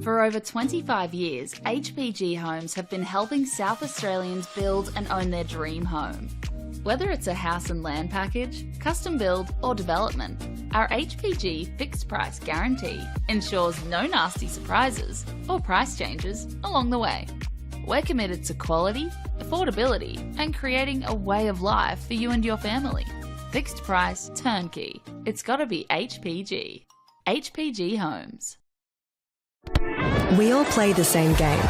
For over 25 years, HPG Homes have been helping South Australians build and own their dream home. Whether it's a house and land package, custom build or development, our HPG fixed price guarantee ensures no nasty surprises or price changes along the way. We're committed to quality, affordability and creating a way of life for you and your family. Fixed price, turnkey. It's gotta be HPG. HPG Homes. We all play the same game.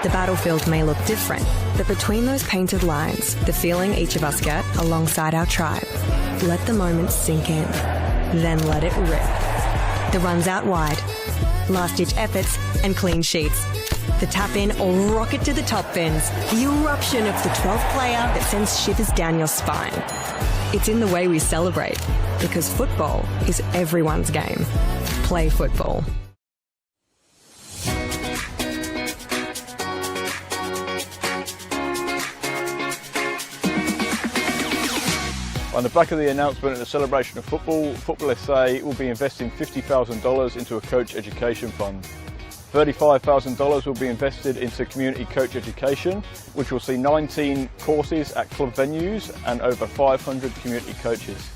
The battlefield may look different, but between those painted lines, the feeling each of us get alongside our tribe. Let the moment sink in, then let it rip. The runs out wide, last-ditch efforts and clean sheets. The tap-in or rocket to the top bins. The eruption of the 12th player that sends shivers down your spine. It's in the way we celebrate, because football is everyone's game. Play football. On the back of the announcement at the celebration of football, NPLSA will be investing $50,000 into a coach education fund. $35,000 will be invested into community coach education, which will see 19 courses at club venues and over 500 community coaches.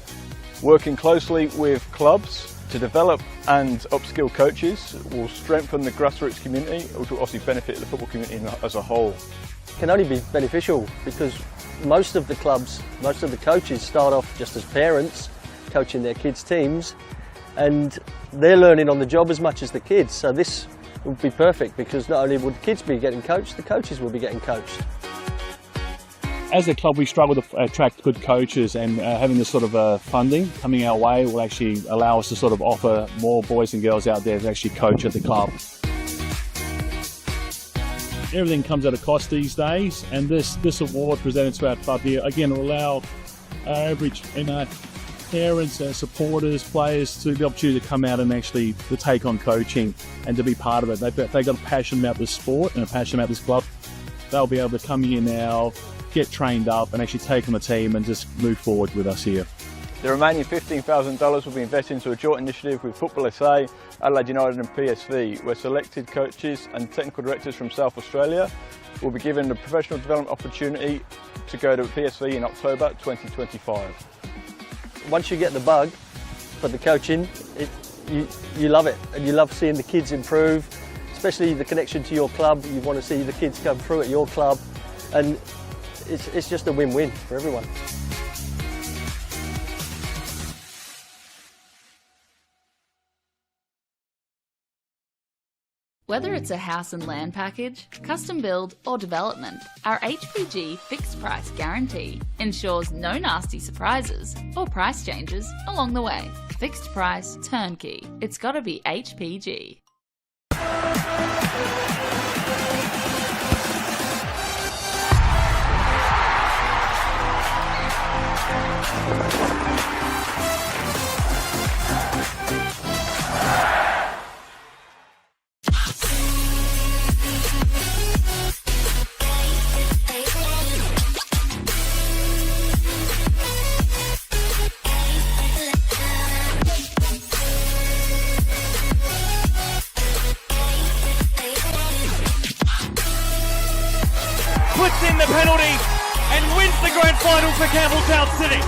Working closely with clubs to develop and upskill coaches will strengthen the grassroots community, which will obviously benefit the football community as a whole. It can only be beneficial because most of the clubs, most of the coaches start off just as parents coaching their kids' teams, and they're learning on the job as much as the kids. So this would be perfect because not only would the kids be getting coached, the coaches will be getting coached. As a club, we struggle to attract good coaches, and having this sort of funding coming our way will actually allow us to sort of offer more boys and girls out there to actually coach at the club. Everything comes at a cost these days, and this award presented to our club here again will allow our average parents, supporters, players to the opportunity to come out and actually to take on coaching and to be part of it. They've got a passion about this sport and a passion about this club. They'll be able to come here now, get trained up and actually take on the team and just move forward with us here. The remaining $15,000 will be invested into a joint initiative with NPLSA, Adelaide United and PSV, where selected coaches and technical directors from South Australia will be given the professional development opportunity to go to PSV in October 2025. Once you get the bug for the coaching, you love it, and you love seeing the kids improve, especially the connection to your club. You want to see the kids come through at your club, and it's just a win-win for everyone. Whether it's a house and land package, custom build or development, our HPG fixed price guarantee ensures no nasty surprises or price changes along the way. Fixed price, turnkey. It's gotta be HPG. Puts in the penalty and wins the grand final for Campbelltown City.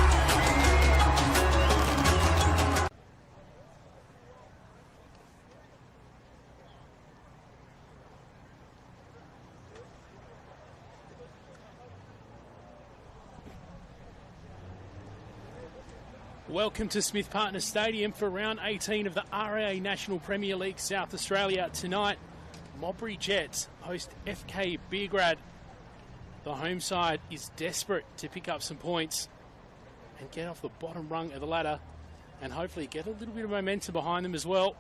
Welcome to Smith Partners Stadium for round 18 of the RA National Premier League South Australia. Tonight, Modbury Jets host FK Beograd. The home side is desperate to pick up some points and get off the bottom rung of the ladder and hopefully get a little bit of momentum behind them as well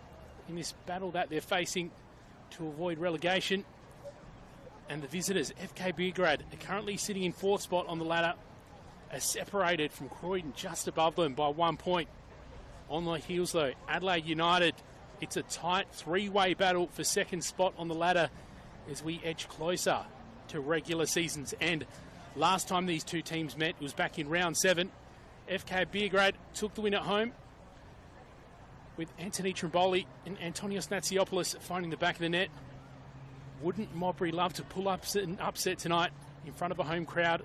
in this battle that they're facing to avoid relegation. And the visitors, FK Beograd, are currently sitting in fourth spot on the ladder, are separated from Croydon just above them by 1 point. On the heels though, Adelaide United, it's a tight three-way battle for second spot on the ladder as we edge closer to regular season's end. Last time these two teams met was back in round 7. FK Beograd took the win at home. with Anthony Trimboli and Antonios Natsiopoulos finding the back of the net. Wouldn't Modbury love to pull up an upset tonight in front of a home crowd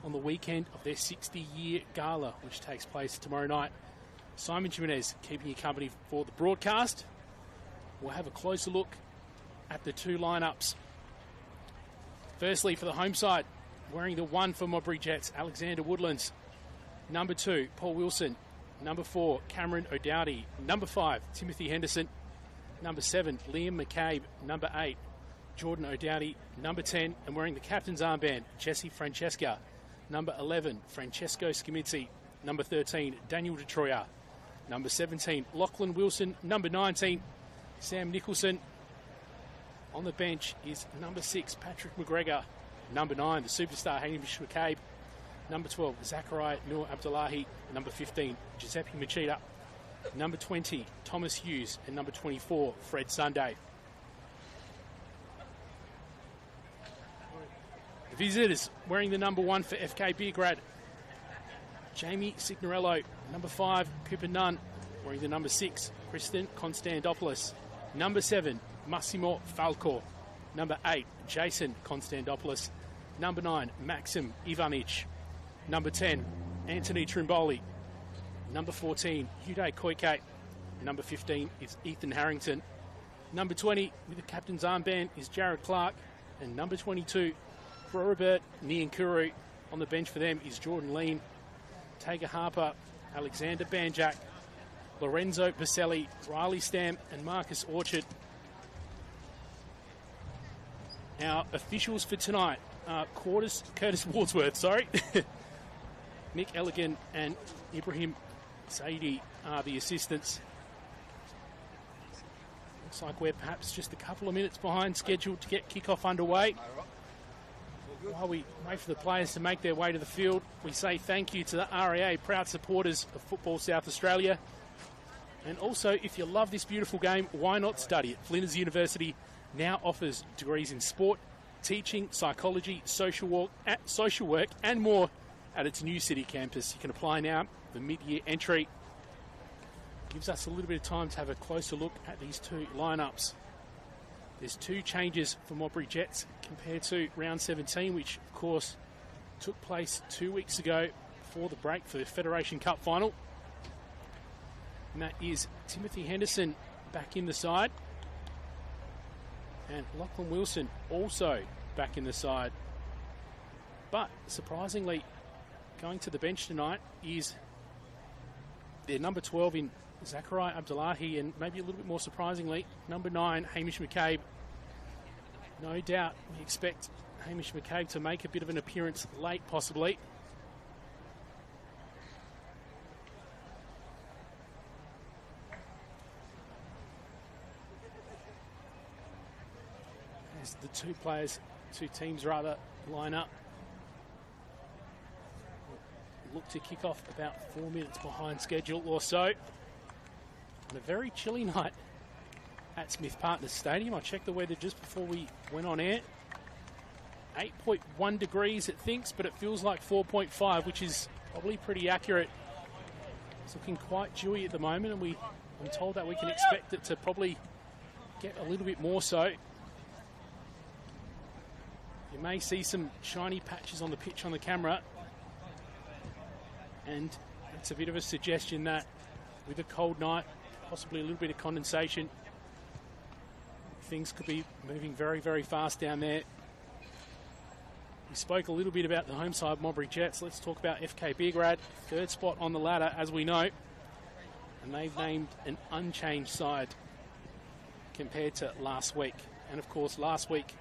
on the weekend of their 60-year gala, which takes place tomorrow night? Simon Jimenez keeping you company for the broadcast. We'll have a closer look at the two lineups. Firstly, for the home side, wearing the 1 for Modbury Jets, Alexander Woodlands. Number 2, Paul Wilson. Number 4, Cameron O'Dowdy. Number 5, Timothy Henderson. Number 7, Liam McCabe. Number 8, Jordan O'Dowdy. Number 10, and wearing the captain's armband, Jesse Francesca. Number 11, Francesco Scamizzi. Number 13, Daniel DeTroyer. Number 17, Lachlan Wilson. Number 19, Sam Nicholson. On the bench is number 6, Patrick McGregor. Number 9, the superstar Hamish McCabe. Number 12, Zachariah Nur Abdullahi. Number 15, Giuseppe Machida. Number 20, Thomas Hughes. And number 24, Fred Sunday. The visitors wearing the number 1 for FK Beograd, Jamie Signorello. Number 5, Cooper Nunn. Wearing the number 6, Kristen Konstantopoulos. Number 7, Massimo Falco. Number 8, Jason Konstantopoulos. Number 9, Maxim Ivanic. Number 10, Anthony Trimboli. Number 14, Uday Koike. Number 15 is Ethan Harrington. Number 20, with the captain's armband, is Jared Clark. And number 22, Robert Niankuru. On the bench for them is Jordan Lean, Tager Harper, Alexander Banjak, Lorenzo Baselli, Riley Stamp, and Marcus Orchard. Our officials for tonight are Curtis Wadsworth, Nick Elligan and Ibrahim Saidi are the assistants. Looks like we're perhaps just a couple of minutes behind schedule to get kickoff underway. While we wait for the players to make their way to the field, we say thank you to the RAA, proud supporters of Football South Australia. And also, if you love this beautiful game, why not study it? Flinders University now offers degrees in sport, teaching, psychology, social work, and more at its new city campus. You can apply now for mid-year entry. Gives us a little bit of time to have a closer look at these two lineups. There's 2 changes for Modbury Jets compared to round 17, which of course took place 2 weeks ago before the break for the Federation Cup final. And that is Timothy Henderson back in the side, and Lachlan Wilson also back in the side. But surprisingly, going to the bench tonight is their number 12 in Zachariah Abdullahi, and maybe a little bit more surprisingly, number 9, Hamish McCabe. No doubt we expect Hamish McCabe to make a bit of an appearance late, possibly. As the two teams line up. Look to kick off about 4 minutes behind schedule or so. On a very chilly night at Smith Partners Stadium. I checked the weather just before we went on air. 8.1 degrees it thinks, but it feels like 4.5, which is probably pretty accurate. It's looking quite dewy at the moment, and I'm told that we can expect it to probably get a little bit more so. You may see some shiny patches on the pitch on the camera, and it's a bit of a suggestion that with a cold night, possibly a little bit of condensation, things could be moving very, very fast down there. We spoke a little bit about the home side, Modbury Jets. Let's talk about FK Beograd, 3rd spot on the ladder, as we know. And they've named an unchanged side compared to last week. And of course, last week,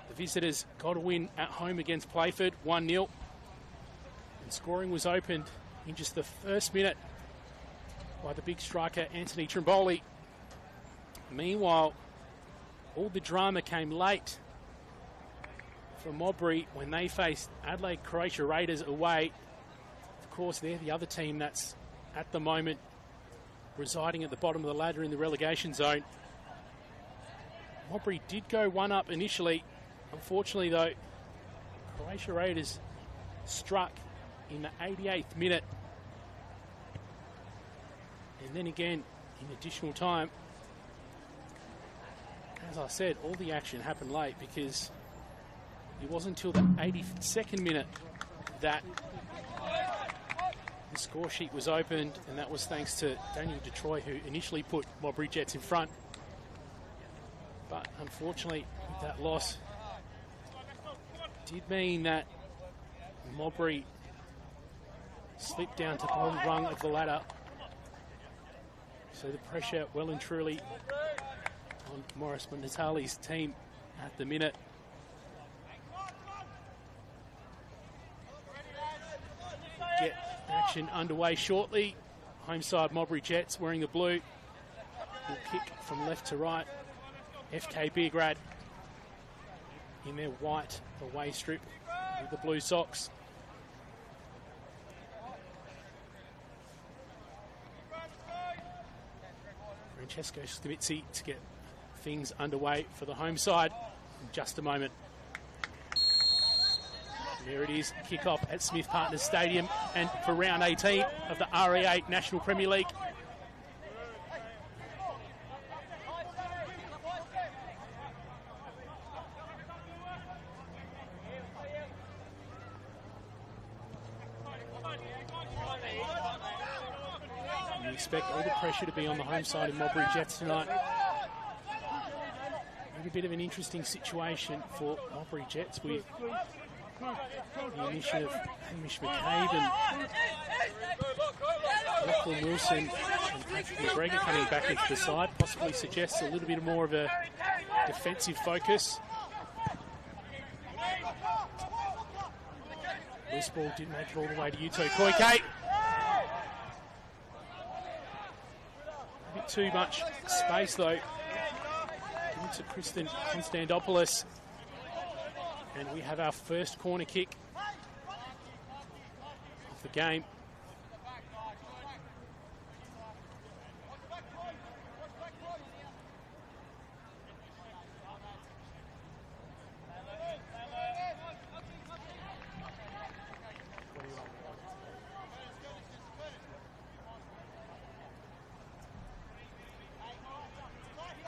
the visitors got a win at home against Playford, 1-0. And scoring was opened in just the first minute by the big striker, Anthony Trimboli. Meanwhile, all the drama came late for Modbury when they faced Adelaide Croatia Raiders away. Of course, they're the other team that's at the moment residing at the bottom of the ladder in the relegation zone. Modbury did go 1 up initially. Unfortunately, though, Croatia Raiders struck in the 88th minute. And then again, in additional time. As I said, all the action happened late because it wasn't until the 82nd minute that the score sheet was opened, and that was thanks to Daniel Detroit, who initially put Modbury Jets in front. But unfortunately, with that loss, did mean that Modbury slipped down to the bottom rung of the ladder. So the pressure well and truly on Morris Natali's team at the minute. Get action underway shortly. Home side Modbury Jets wearing the blue will kick from left to right. FK Beograd in their white away strip with the blue socks. Francesco Stimizzi to get things underway for the home side in just a moment. There it is, kick-off at Smith Partners Stadium and for round 18 of the RD18 National Premier League. You expect all the pressure to be on the home side in Modbury Jets tonight. A bit of an interesting situation for Modbury Jets with the initiative of Hamish McCabe and Lachlan Wilson and Patrick McGregor coming back into the side possibly suggests a little bit more of a defensive focus. Loose ball didn't make it all the way to Yuto Koike. A bit too much space though. To Kristen Konstantopoulos, and we have our first corner kick of the game.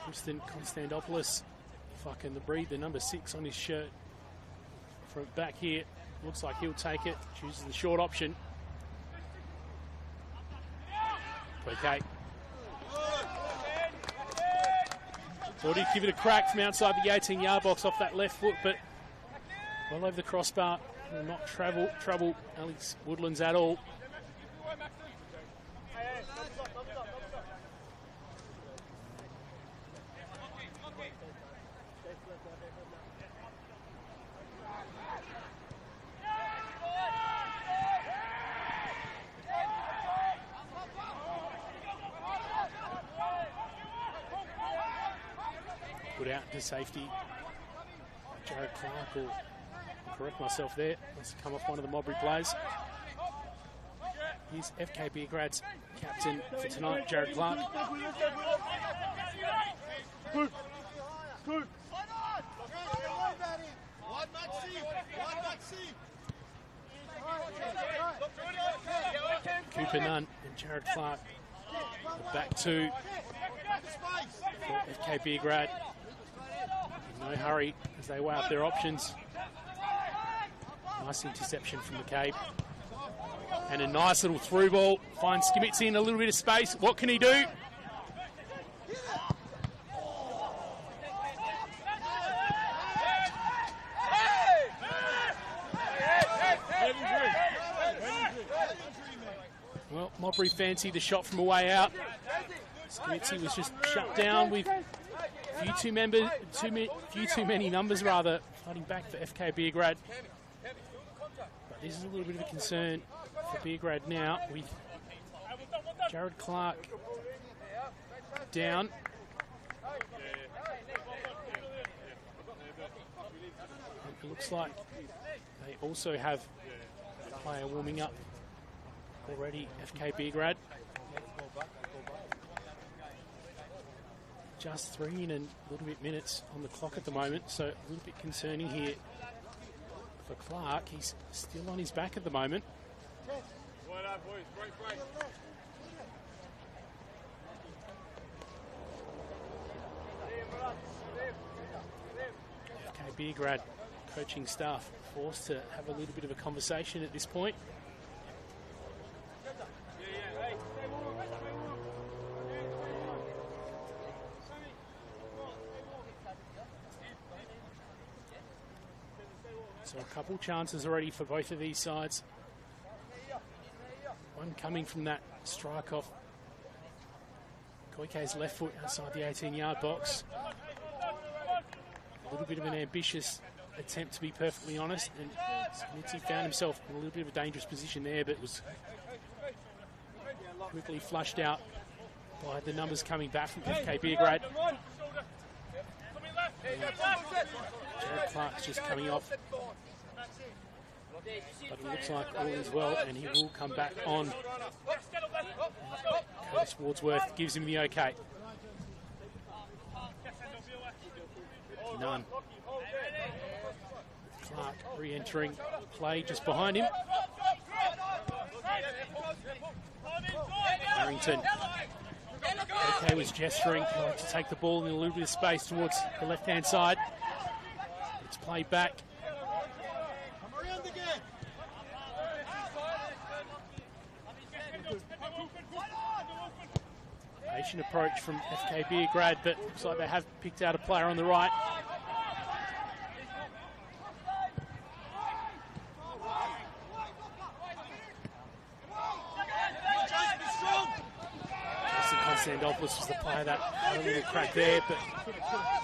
Kristen Konstantopoulos, if I can read the number 6 on his shirt from back here, looks like he'll take it, chooses the short option. Okay. Thought he'd give it a crack from outside the 18-yard box off that left foot, but well over the crossbar, will not trouble Alex Woodlands at all. Put out to safety. Jared Clark will correct myself there. Must have come off one of the Modbury players. Here's FK Beograd's captain for tonight, Jared Clark. Cooper Nunn and Jared Clark. The back two for FK Beograd. In no hurry as they weigh up their options. Nice interception from McCabe. And a nice little through ball. Finds Stimizzi in a little bit of space. What can he do? Well, Modbury fancied the shot from a way out. Stimizzi was just shut down with few too many numbers fighting back for FK Beograd. But this is a little bit of a concern for Beograd now with Jared Clark down. And it looks like they also have a player warming up already, FK Beograd. Just 3 and a little bit minutes on the clock at the moment, so a little bit concerning here for Clark. He's still on his back at the moment. Beograd coaching staff forced to have a little bit of a conversation at this point. So a couple chances already for both of these sides. One coming from that strike off Koike's left foot outside the 18-yard box. A little bit of an ambitious attempt, to be perfectly honest, and Mitzi found himself in a little bit of a dangerous position there, but was quickly flushed out by the numbers coming back from FK Beograd. Jared Clark's just coming off, but it looks like all is well, and he will come back on. Curtis Wardsworth gives him the okay. None. Clark re-entering play just behind him. Harrington. Okay, was gesturing to take the ball in a little bit of space towards the left-hand side. It's played back. Patient approach from FK Beograd, but looks like they have picked out a player on the right. Konstantopoulos was the player that had a little crack there, but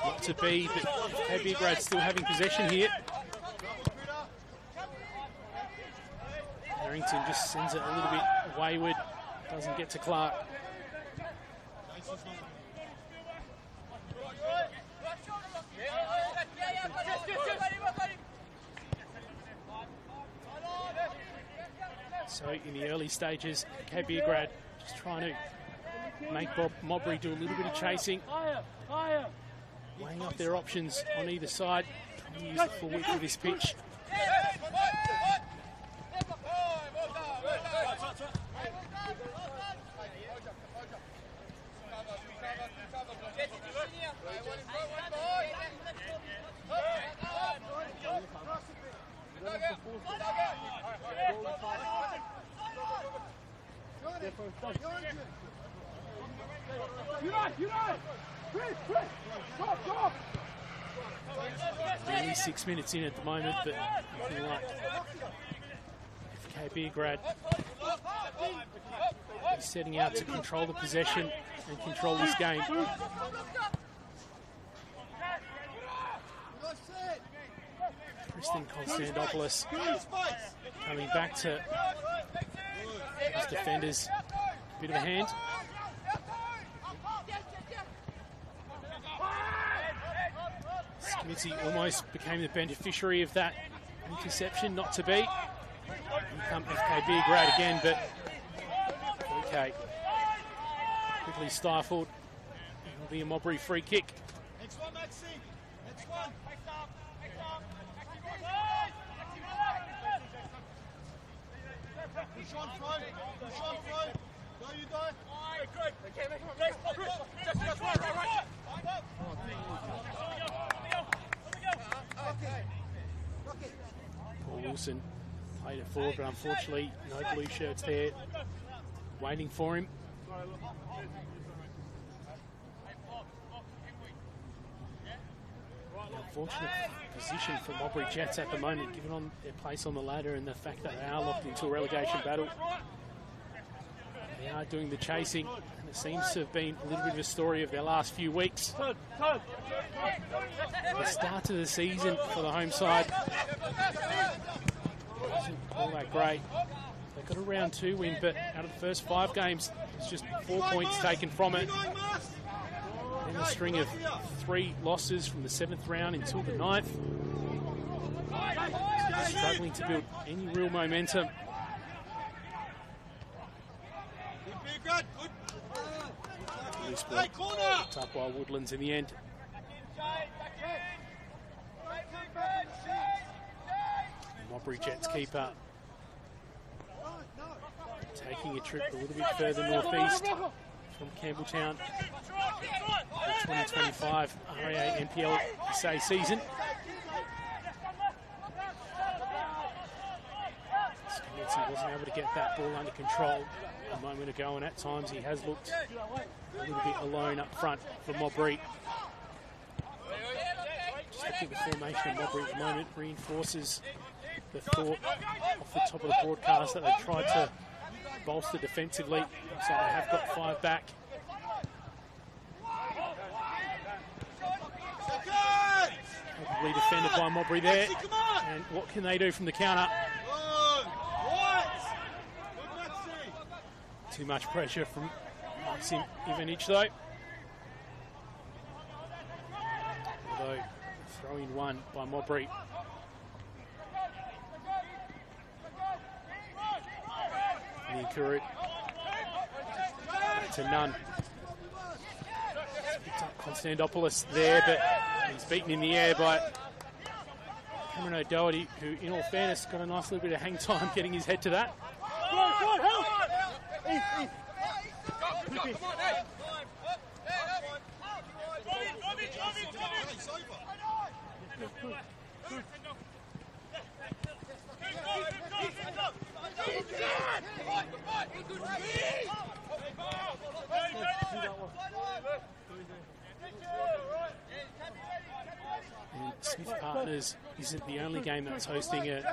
not to be. But FK Beograd still having possession here. Harrington just sends it a little bit wayward, doesn't get to Clark. So in the early stages, FK Beograd just trying to make Modbury do a little bit of chasing, weighing up their options on either side, trying to use the full width of this pitch. Only 6 minutes in at the moment, but looking like FK Beograd is setting out to control the possession and control this game. Kristen Konstantopoulos coming back to his defenders. Bit of a hand. Smithy almost became the beneficiary of that interception, not to be. Here come FK Beograd again, but okay. Quickly stifled. It'll be a Modbury free kick. Next one, Maxi. Next one. Push on, Flo. Push on, Flo. Go, you die. Okay, make him next. Just right. Paul Wilson played it forward, but unfortunately no blue shirts there waiting for him. The unfortunate position for Modbury Jets at the moment, given on their place on the ladder and the fact that they are locked into a relegation battle. They are doing the chasing, and it seems to have been a little bit of a story of their last few weeks. The start of the season for the home side wasn't all that great. They got a round 2 win, but out of the first 5 games, it's just 4 points taken from it. Then a string of 3 losses from the 7th round until the 9th. Struggling to build any real momentum. Loose ball picked up by Woodlands in the end. Modbury Jets keeper taking a trip a little bit further northeast from Campbelltown for the 2025 RA NPLSA season. Smithy wasn't able to get that ball under control a moment ago, and at times he has looked a little bit alone up front for Modbury. Just looking at the formation of Modbury at the moment reinforces the thought off the top of the broadcast that they tried to bolster defensively. So they have got 5 back. Probably defended by Modbury there. And what can they do from the counter? Too much pressure from Maxim Ivanic though. Although throwing one by Modbury. Nikurut to none. Picked up Konstantopoulos there, but he's beaten in the air by Cameron O'Doherty, who in all fairness got a nice little bit of hang time getting his head to that. And Smith Partners isn't the only game that's hosting a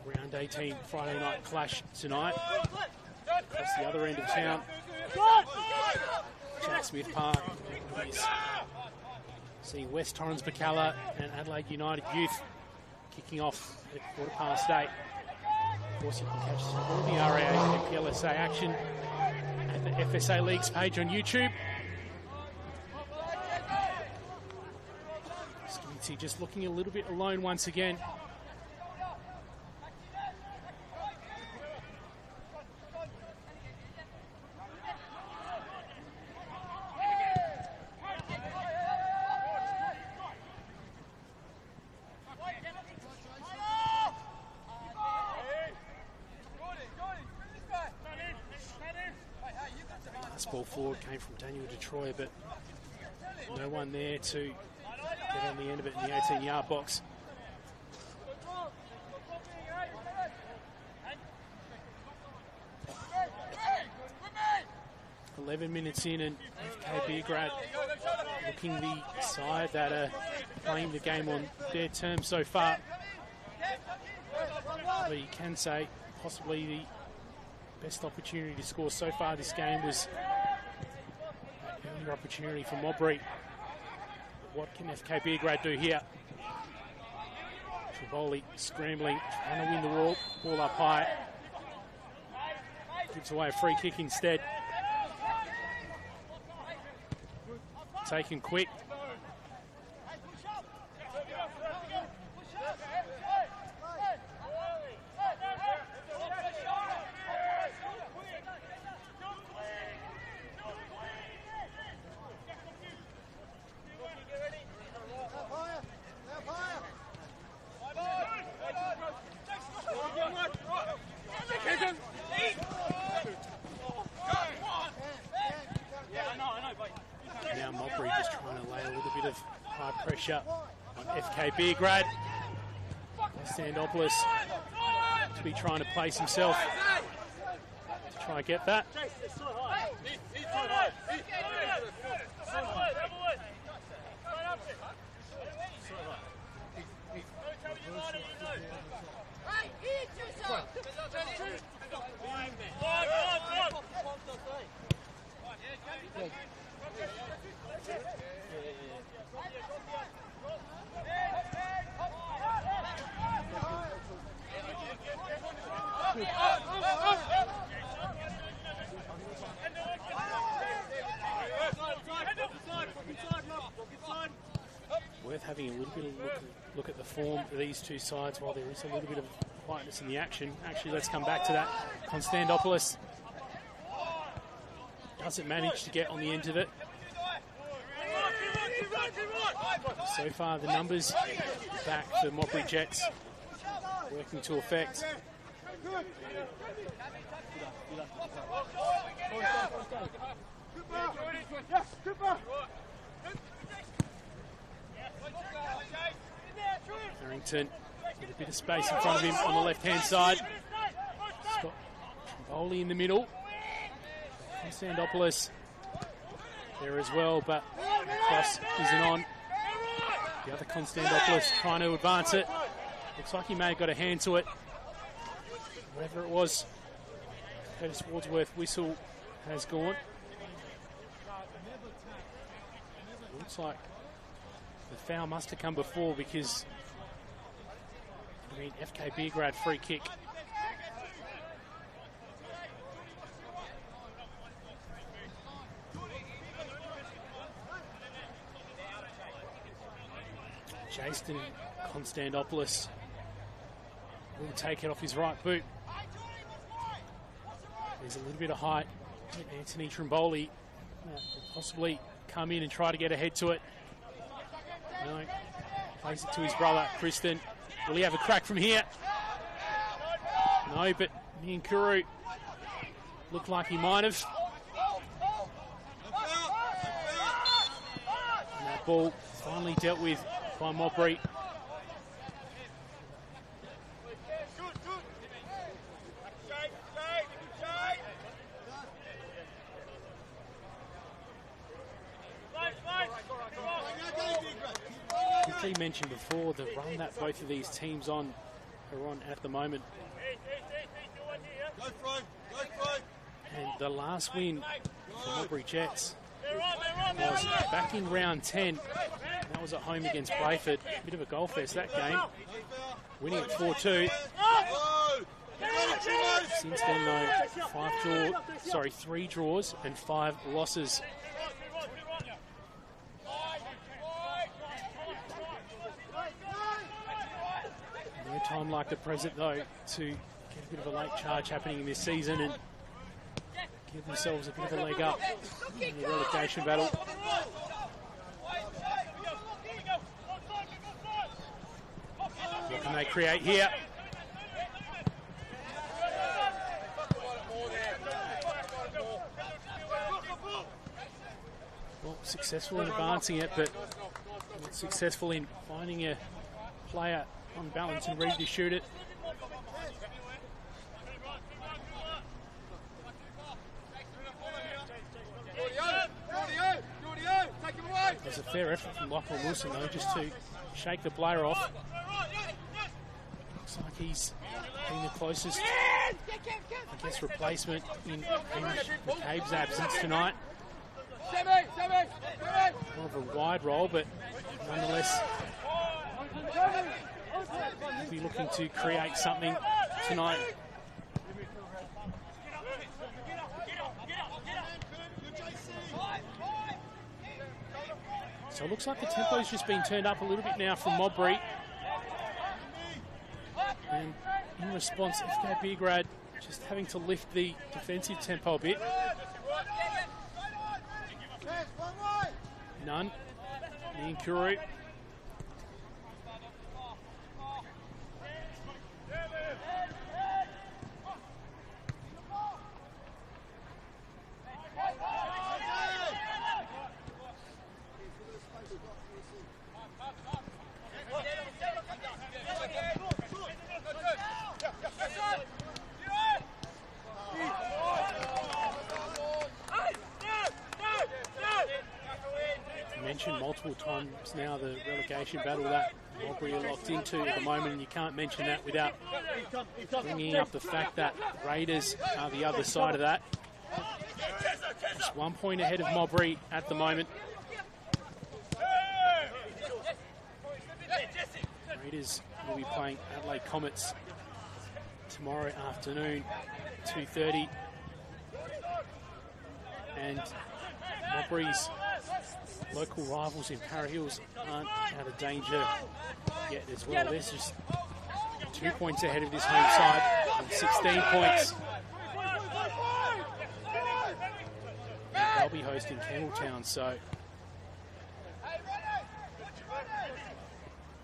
round 18 Friday night clash tonight. Across the other end of town, Jack Smith Park is seeing West Torrens Bacalla and Adelaide United Youth kicking off at 8:15. Of course, you can catch all the RAA NPLSA action at the FSA Leagues page on YouTube. Skinty just looking a little bit alone once again. Ball forward came from Daniel Detroit, but no one there to get on the end of it in the 18-yard box. 11 minutes in, and FK Beograd looking the side that are playing the game on their terms so far. But you can say possibly the best opportunity to score so far this game was that earlier opportunity for Modbury. What can FK Beograd do here? Triboli scrambling, trying to win the ball up high. Gives away a free kick instead. Taken quick. Now Modbury just trying to lay a little bit of high pressure on FK Beograd. Konstantopoulos to be trying to place himself to try and get that. Worth having a little bit of look at the form of these two sides while there is a little bit of quietness in the action. Actually, let's come back to that. Konstantopoulos doesn't manage to get on the end of it. So far, the numbers back for Modbury Jets working to effect. Harrington With a bit of space in front of him on the left-hand side. Scott Bowley in the middle. Konstantopoulos there as well, but cross isn't on. The other Konstantopoulos trying to advance it. Looks like he may have got a hand to it. Whatever it was, Curtis Wadsworth whistle has gone. Looks like the foul must have come before, because FK Beograd free kick. Jason Konstantopoulos will take it off his right boot. There's a little bit of height. Anthony Trimboli will possibly come in and try to get ahead to it. No, plays it to his brother, Kristen. Will he have a crack from here? No, but Niankuru looked like he might have. And that ball finally dealt with by Modbury. Quickly mentioned before the run that both of these teams are on at the moment. And the last win for Modbury Jets was back in round 10. That was at home against Brayford. A bit of a goal fest that game. Winning it 4-2. Since then though, 3 draws and 5 losses. No time like the present though to get a bit of a late charge happening in this season and give themselves a bit of a leg up in the relegation battle. What can they create here? Well, successful in advancing it, but not successful in finding a player on balance and ready to shoot it. There's a fair effort from Lachlan Wilson though, just to shake the player off. Looks like he's been the closest, I guess, replacement in Hamish McCabe's absence tonight. More of a wide role, but nonetheless, he'll be looking to create something tonight. So it looks like the tempo's just been turned up a little bit now from Modbury. And in response, FK Beograd just having to lift the defensive tempo a bit. None. Niankuru. Mentioned multiple times now the relegation battle that Modbury are locked into at the moment, and you can't mention that without bringing up the fact that Raiders are the other side of that. Just 1 point ahead of Modbury at the moment. Raiders will be playing Adelaide Comets tomorrow afternoon, 2:30. And Modbury's local rivals in Para Hills aren't out of danger yet as well. There's just 2 points ahead of this home side and 16 points. And they'll be hosting Campbelltown, so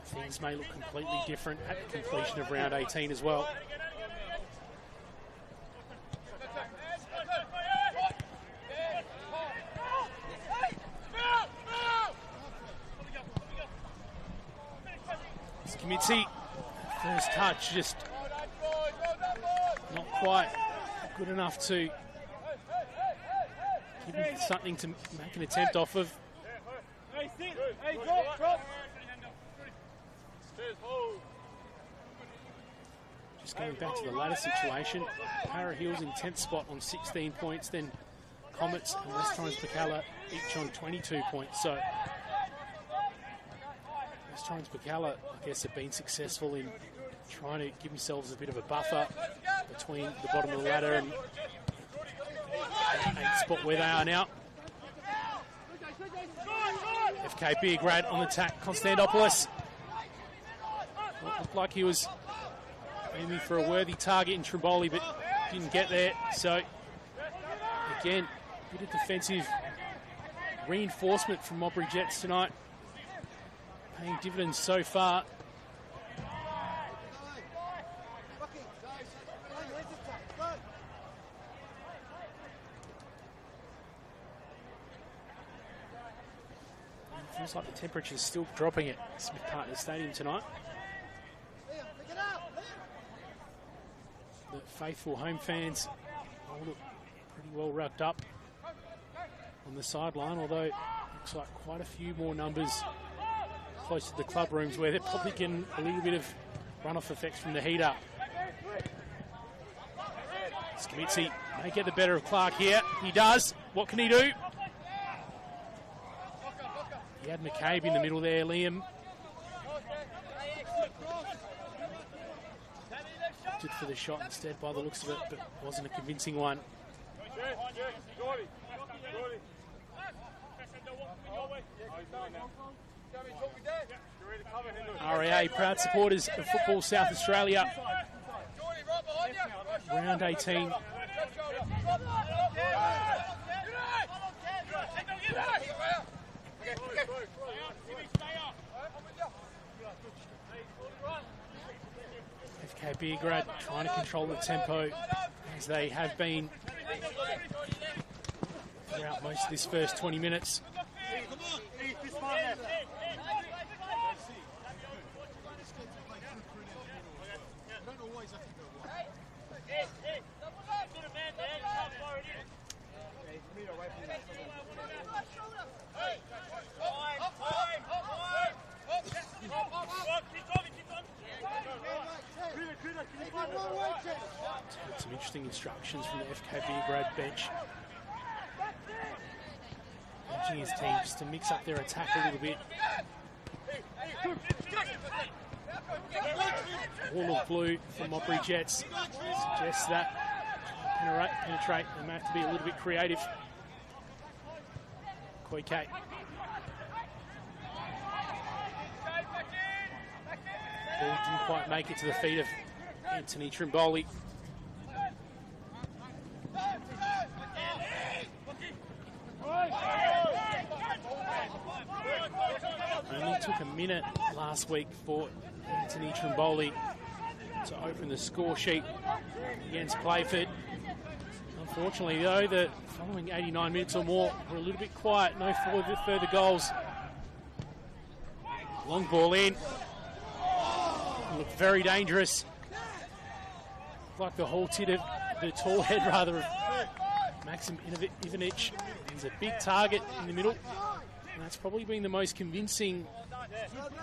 things may look completely different at the completion of round 18 as well. Committee First touch, just not quite good enough to give him something to make an attempt off of. Just going back to the ladder situation, Para Hills in 10th spot on 16 points, then Comets and West Torrens Pacalla each on 22 points. So West Torrens Pacalla, I guess, have been successful in trying to give themselves a bit of a buffer between the bottom of the ladder and 8th spot where they are now. FK Beograd on the attack. Konstantopoulos. Well, looked like he was aiming for a worthy target in Trimboli, but didn't get there. So, again, a bit of defensive reinforcement from Modbury Jets tonight. Paying dividends so far. Feels like the temperature's still dropping at Smith Partners Stadium tonight. The faithful home fans all look pretty well rugged up on the sideline, although it looks like quite a few more numbers close to the club rooms where they're probably getting a little bit of runoff effects from the heat up. Skamitsi may get the better of Clark here. He does. What can he do? He had McCabe in the middle there, Liam. Opted for the shot instead by the looks of it, but wasn't a convincing one. RAA, proud supporters of Football South Australia. Round 18. FK Beograd trying to control the tempo as they have been throughout most of this first 20 minutes. Some interesting instructions from the FK Beograd bench. Benching his team just to mix up their attack a little bit. Wall of blue from Modbury Jets suggests that penetrate, they may have to be a little bit creative. Koike. Ball didn't quite make it to the feet of Anthony Trimboli. Only took a minute last week for Anthony Trimboli to open the score sheet against Playford. Unfortunately, though, the following 89 minutes or more were a little bit quiet. No further goals. Long ball in. Looked very dangerous. Like the whole the tall head rather of Maxim Ivanic. He's a big target in the middle. And that's probably been the most convincing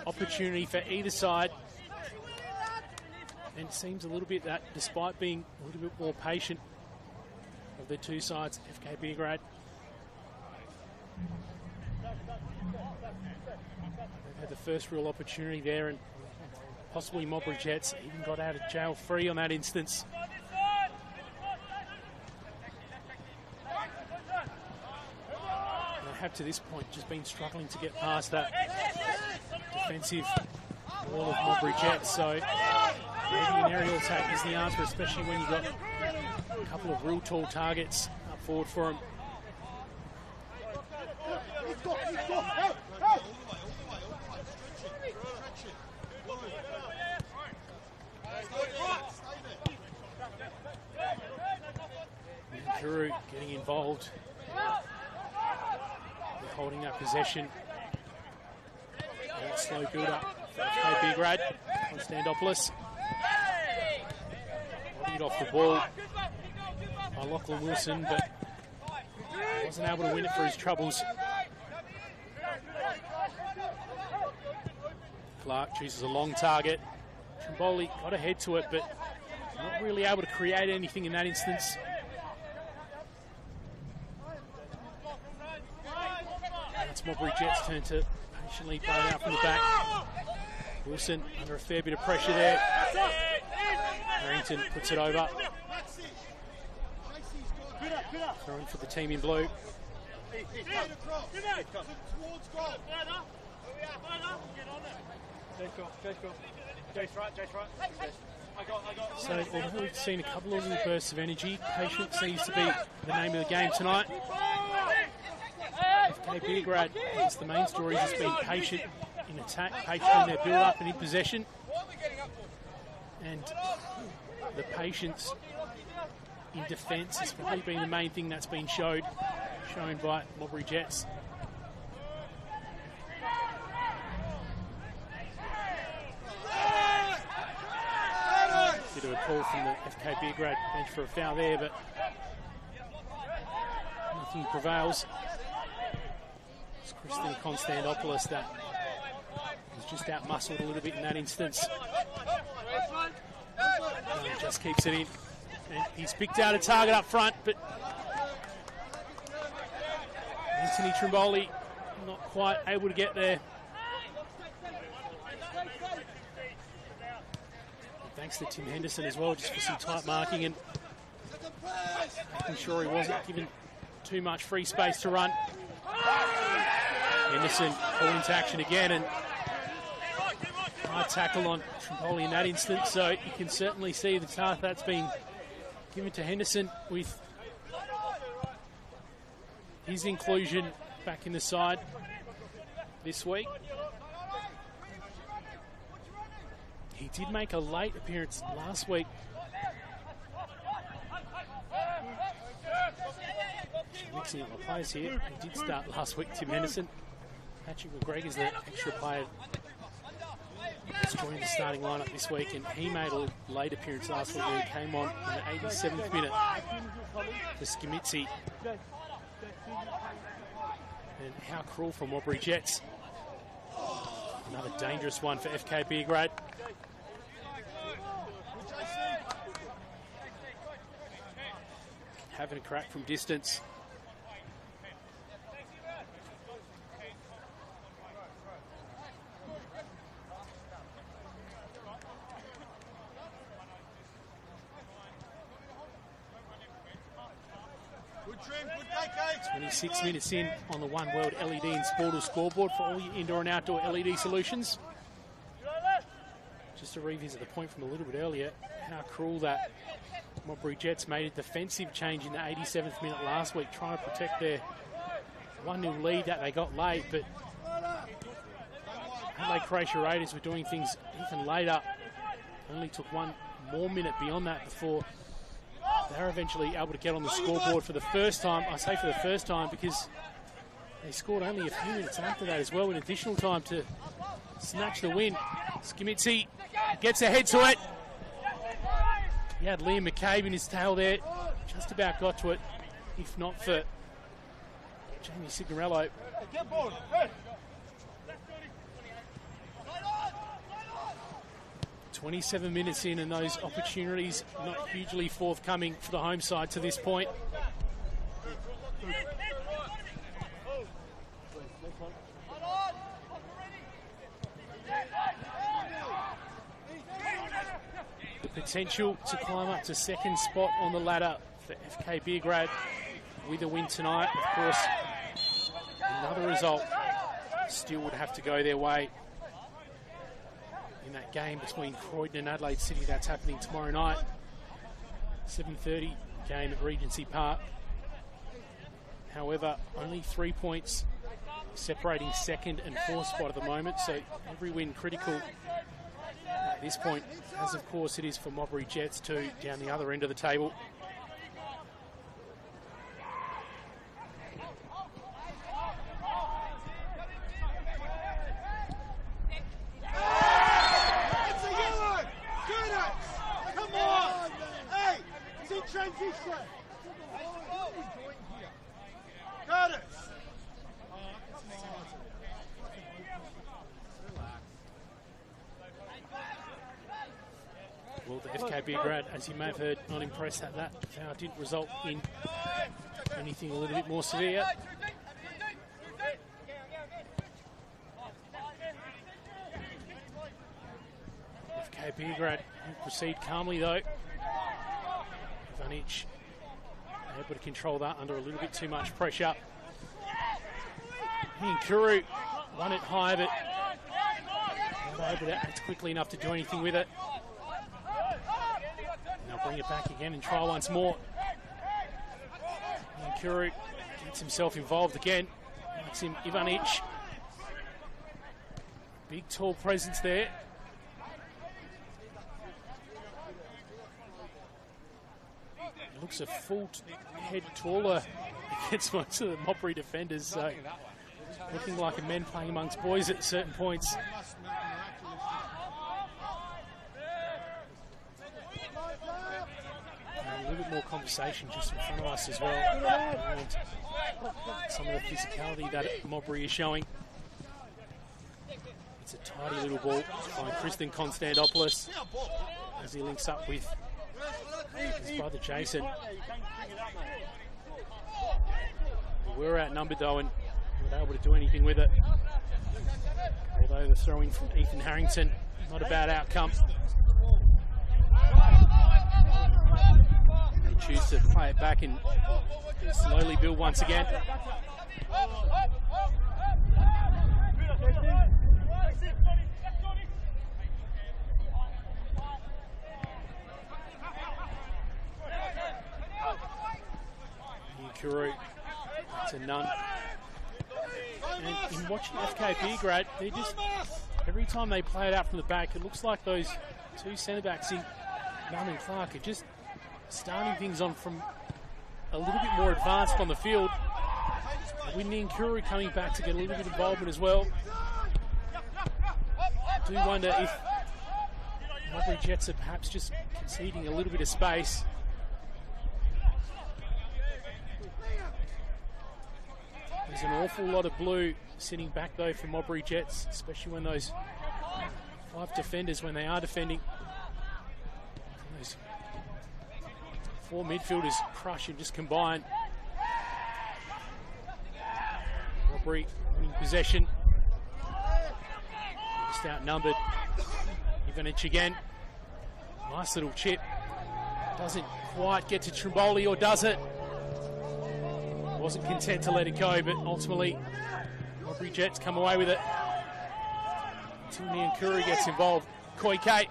opportunity for either side. And it seems a little bit that despite being a little bit more patient of the two sides, FK Beograd, they've had the first real opportunity there, and possibly Modbury Jets even got out of jail free on that instance. They have to this point just been struggling to get past that defensive wall of Modbury Jets, so maybe an aerial attack is the answer, especially when you've got a couple of real tall targets up forward for them. Drew getting involved. They're holding that possession. Slow build up for FK Beograd. Konstantopoulos beat off the ball by Lachlan Wilson, but wasn't able to win it for his troubles. Clark chooses a long target. Trimboli got ahead to it, but not really able to create anything in that instance. It's Modbury Jets' turn to patiently play it out from the back. Wilson under a fair bit of pressure there. Harrington puts it over. Throwing for the team in blue. So although we've seen a couple of little bursts of energy, patience seems to be the name of the game tonight. FK Beograd is the main story, just being patient in attack, patient in their build-up and in possession. And the patience in defence has probably been the main thing that's been shown by Modbury Jets. Bit of a call from the FK Beograd bench for a foul there, but nothing prevails. It's Christian Konstantopoulos that was just out-muscled a little bit in that instance. Just keeps it in. And he's picked out a target up front, but Anthony Trimboli not quite able to get there. Thanks to Tim Henderson as well, just for some tight marking and making sure he wasn't given too much free space to run. Henderson called into action again, and hard tackle on Trimboli in that instance, so you can certainly see the task that's been given to Henderson with his inclusion back in the side this week. He did make a late appearance last week. Mixing up my players here. He did start last week, Tim Henderson. Patrick McGregor's the extra player that's joined the starting lineup this week, and he made a late appearance last week when he came on in the 87th minute for Skimitsi. And how cruel from Modbury Jets. Another dangerous one for FK Beograd. Having a crack from distance. Good trim, good take, 26 minutes in on the One World LED and Sportal scoreboard for all your indoor and outdoor LED solutions. Just to revisit the point from a little bit earlier, how cruel that Modbury Jets made a defensive change in the 87th minute last week, trying to protect their 1-0 lead that they got late, but Adelaide Croatia Raiders were doing things even later. Only took one more minute beyond that before they were eventually able to get on the scoreboard for the first time. I say for the first time because they scored only a few minutes after that as well in additional time to snatch the win. Skimitsi gets ahead to it. He had Liam McCabe in his tail there. Just about got to it, if not for Jamie Signorello. 27 minutes in, and those opportunities not hugely forthcoming for the home side to this point. The potential to climb up to second spot on the ladder for FK Beograd with a win tonight. Of course, another result still would have to go their way in that game between Croydon and Adelaide City that's happening tomorrow night. 7:30 game at Regency Park. However, only 3 points separating second and fourth spot at the moment, so every win critical at this point, as of course it is for Modbury Jets too, down the other end of the table. Come on! Hey! FK Beograd, as you may have heard, not impressed that that foul didn't result in anything a little bit more severe. FK Beograd proceed calmly though. Ivanic able to control that under a little bit too much pressure. Kuru won it high, but not able to act quickly enough to do anything with it. Now bring it back again and try once more. Kuru gets himself involved again. Maxim Ivanic. Big tall presence there. Looks a full head taller against most of the Modbury defenders, so looking like a men playing amongst boys at certain points. And a little bit more conversation just in front of us as well, and some of the physicality that Modbury is showing. It's a tidy little ball by Kristen Konstantopoulos as he links up with his brother Jason. We're outnumbered though and not able to do anything with it. Although the throw-in from Ethan Harrington, not a bad outcome. They choose to play it back and slowly build once again. Kuru to none. And in watching FK Beograd, they just, every time they play it out from the back, it looks like those two centre-backs in Nunn and Clark are just starting things on from a little bit more advanced on the field. Whitney and Kuru coming back to get a little bit of involvement as well. I do wonder if Modbury Jets are perhaps just conceding a little bit of space. There's an awful lot of blue sitting back though for Modbury Jets, especially when those 5 defenders, when they are defending, those 4 midfielders crush and just combine. Modbury winning possession, just outnumbered. Ivanic again, nice little chip, doesn't quite get to Trimboli, or does it? Wasn't content to let it go, but ultimately Modbury Jets come away with it. Tilnian Kuru gets involved. Koike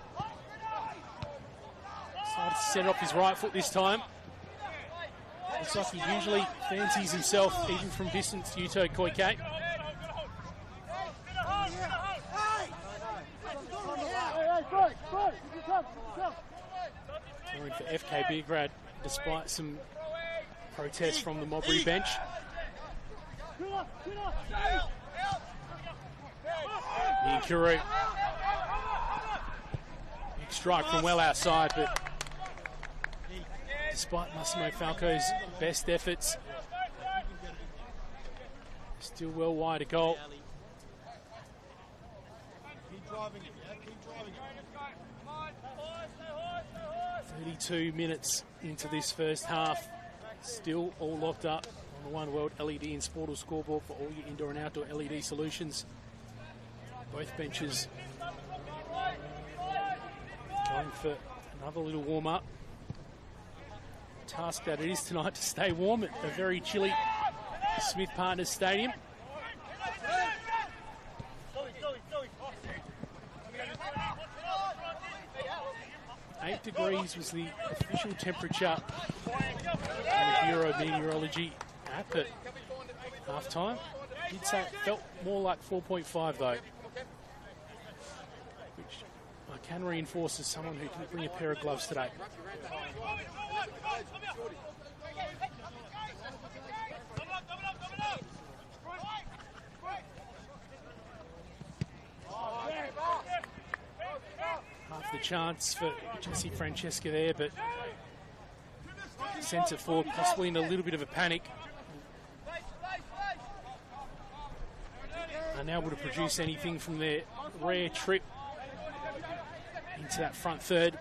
decided to set off his right foot this time. Looks like he usually fancies himself even from distance, Yuto Koike. Going for FK Beograd, despite some protest from the Modbury bench. Kuru. Big strike from well outside, but despite Massimo Falco's best efforts, still well wide of goal. 32 minutes into this first half. Still all locked up on the One World LED and Sportal scoreboard for all your indoor and outdoor LED solutions. Both benches going for another little warm-up. Task that it is tonight to stay warm at a very chilly Smith Partners Stadium. 8 degrees was the official temperature on the Bureau of Meteorology app at half-time. Did say it felt more like 4.5 though, which I can reinforce as someone who didn't bring a pair of gloves today. Half the chance for Jesse Francesca there, but centre forward possibly in a little bit of a panic. Unable to produce anything from their rare trip into that front third.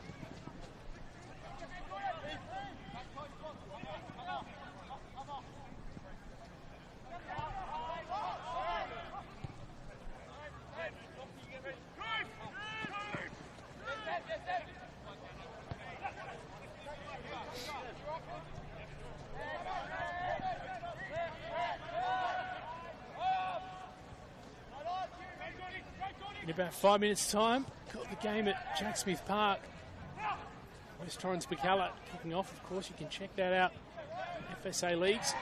In about 5 minutes' time, got the game at Jack Smith Park. West Torrens Bacalla kicking off. Of course, you can check that out. FSA Leagues.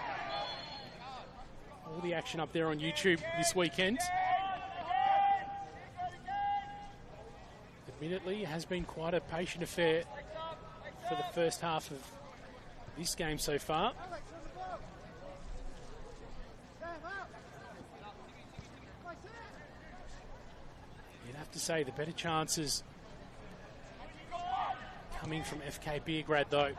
All the action up there on YouTube this weekend. Admittedly, it has been quite a patient affair for the first half of this game so far. You'd have to say the better chances coming from FK Beograd though.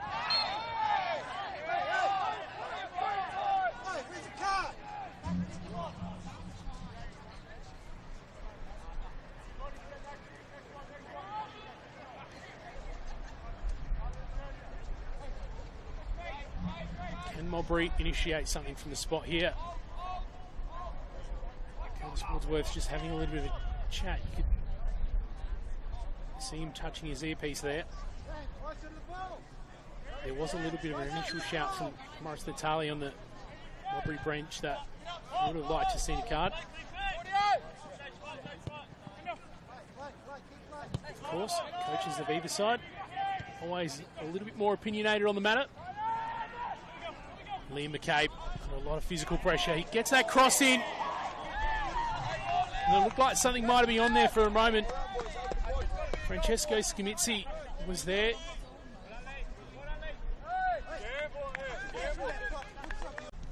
Can Modbury initiate something from the spot here? Curtis Woodsworth's just having a little bit of a chat. You could see him touching his earpiece there. There was a little bit of an initial shout from Morris Natali on the Modbury bench that he would have liked to see a card. Of course, coaches of either side always a little bit more opinionated on the matter. Liam McCabe under a lot of physical pressure. He gets that cross in. And it looked like something might have been on there for a moment. Francesco Scamitzi was there.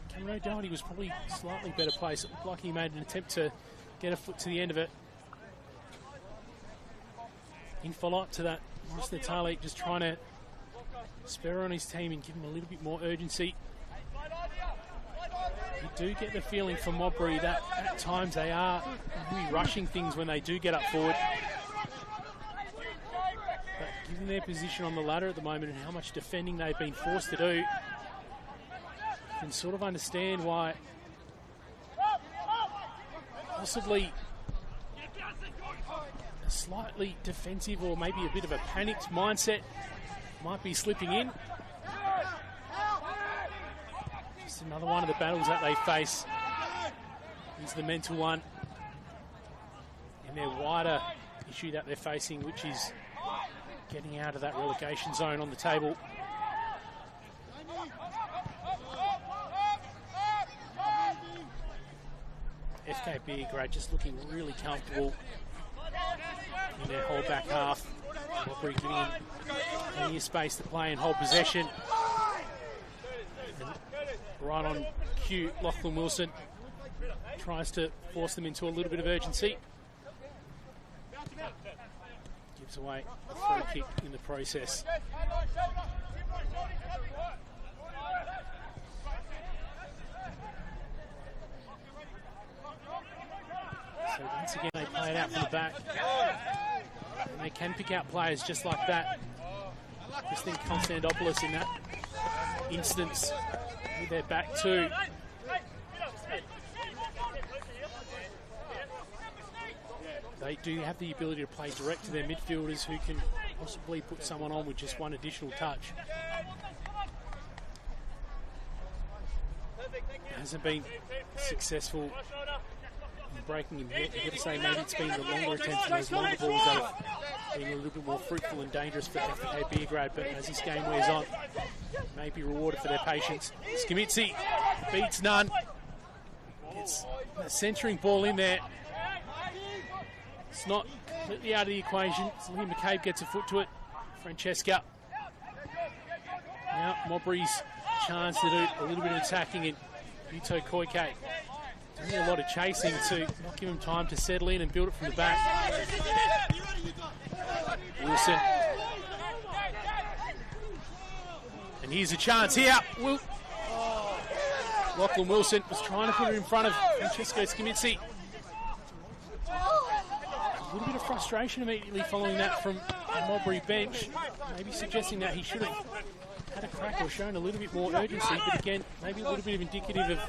Cameron O'Doherty was probably slightly better placed. It looked like he made an attempt to get a foot to the end of it. In follow-up to that, Morris Natali just trying to spur on his team and give him a little bit more urgency. You do get the feeling from Modbury that at times they are really rushing things when they do get up forward. But given their position on the ladder at the moment and how much defending they've been forced to do, you can sort of understand why possibly a slightly defensive or maybe a bit of a panicked mindset might be slipping in. Just another one of the battles that they face is the mental one and their wider issue that they're facing, which is getting out of that relegation zone on the table. FK Beograd just looking really comfortable in their whole back half. Modbury giving them plenty of space to play and hold possession. And right on cue, Lachlan Wilson tries to force them into a little bit of urgency. Gives away a free kick in the process. So once again they play it out from the back. And they can pick out players just like that. Just think Konstantopoulos in that instance with their back two. They do have the ability to play direct to their midfielders who can possibly put someone on with just one additional touch. It hasn't been successful in breaking him yet. You've got to say maybe it's been the longer attempts and those longer balls that have been a little bit more fruitful and dangerous for FK Beograd, but as this game wears on, may be rewarded for their patience. Scamitzi beats none. Gets a centering ball in there. It's not completely out of the equation. So Liam McCabe gets a foot to it. Francesca. Now Modbury's chance to do a little bit of attacking, and Vito Koike doing a lot of chasing to not give him time to settle in and build it from the back. Wilson. And here's a chance here. Lachlan Wilson was trying to put it in front of Francesco Scamitzi. A little bit of frustration immediately following that from the Modbury bench, maybe suggesting that he should have had a crack or shown a little bit more urgency, but again, maybe a little bit of indicative of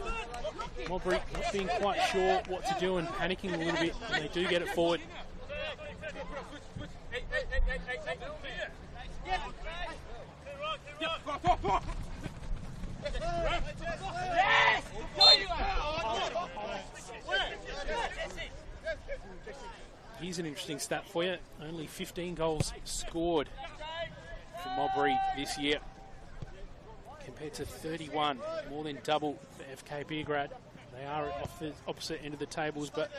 Modbury not being quite sure what to do and panicking a little bit when they do get it forward. Here's an interesting stat for you. Only 15 goals scored for Modbury this year, compared to 31, more than double for FK Beograd. They are off the opposite end of the tables, but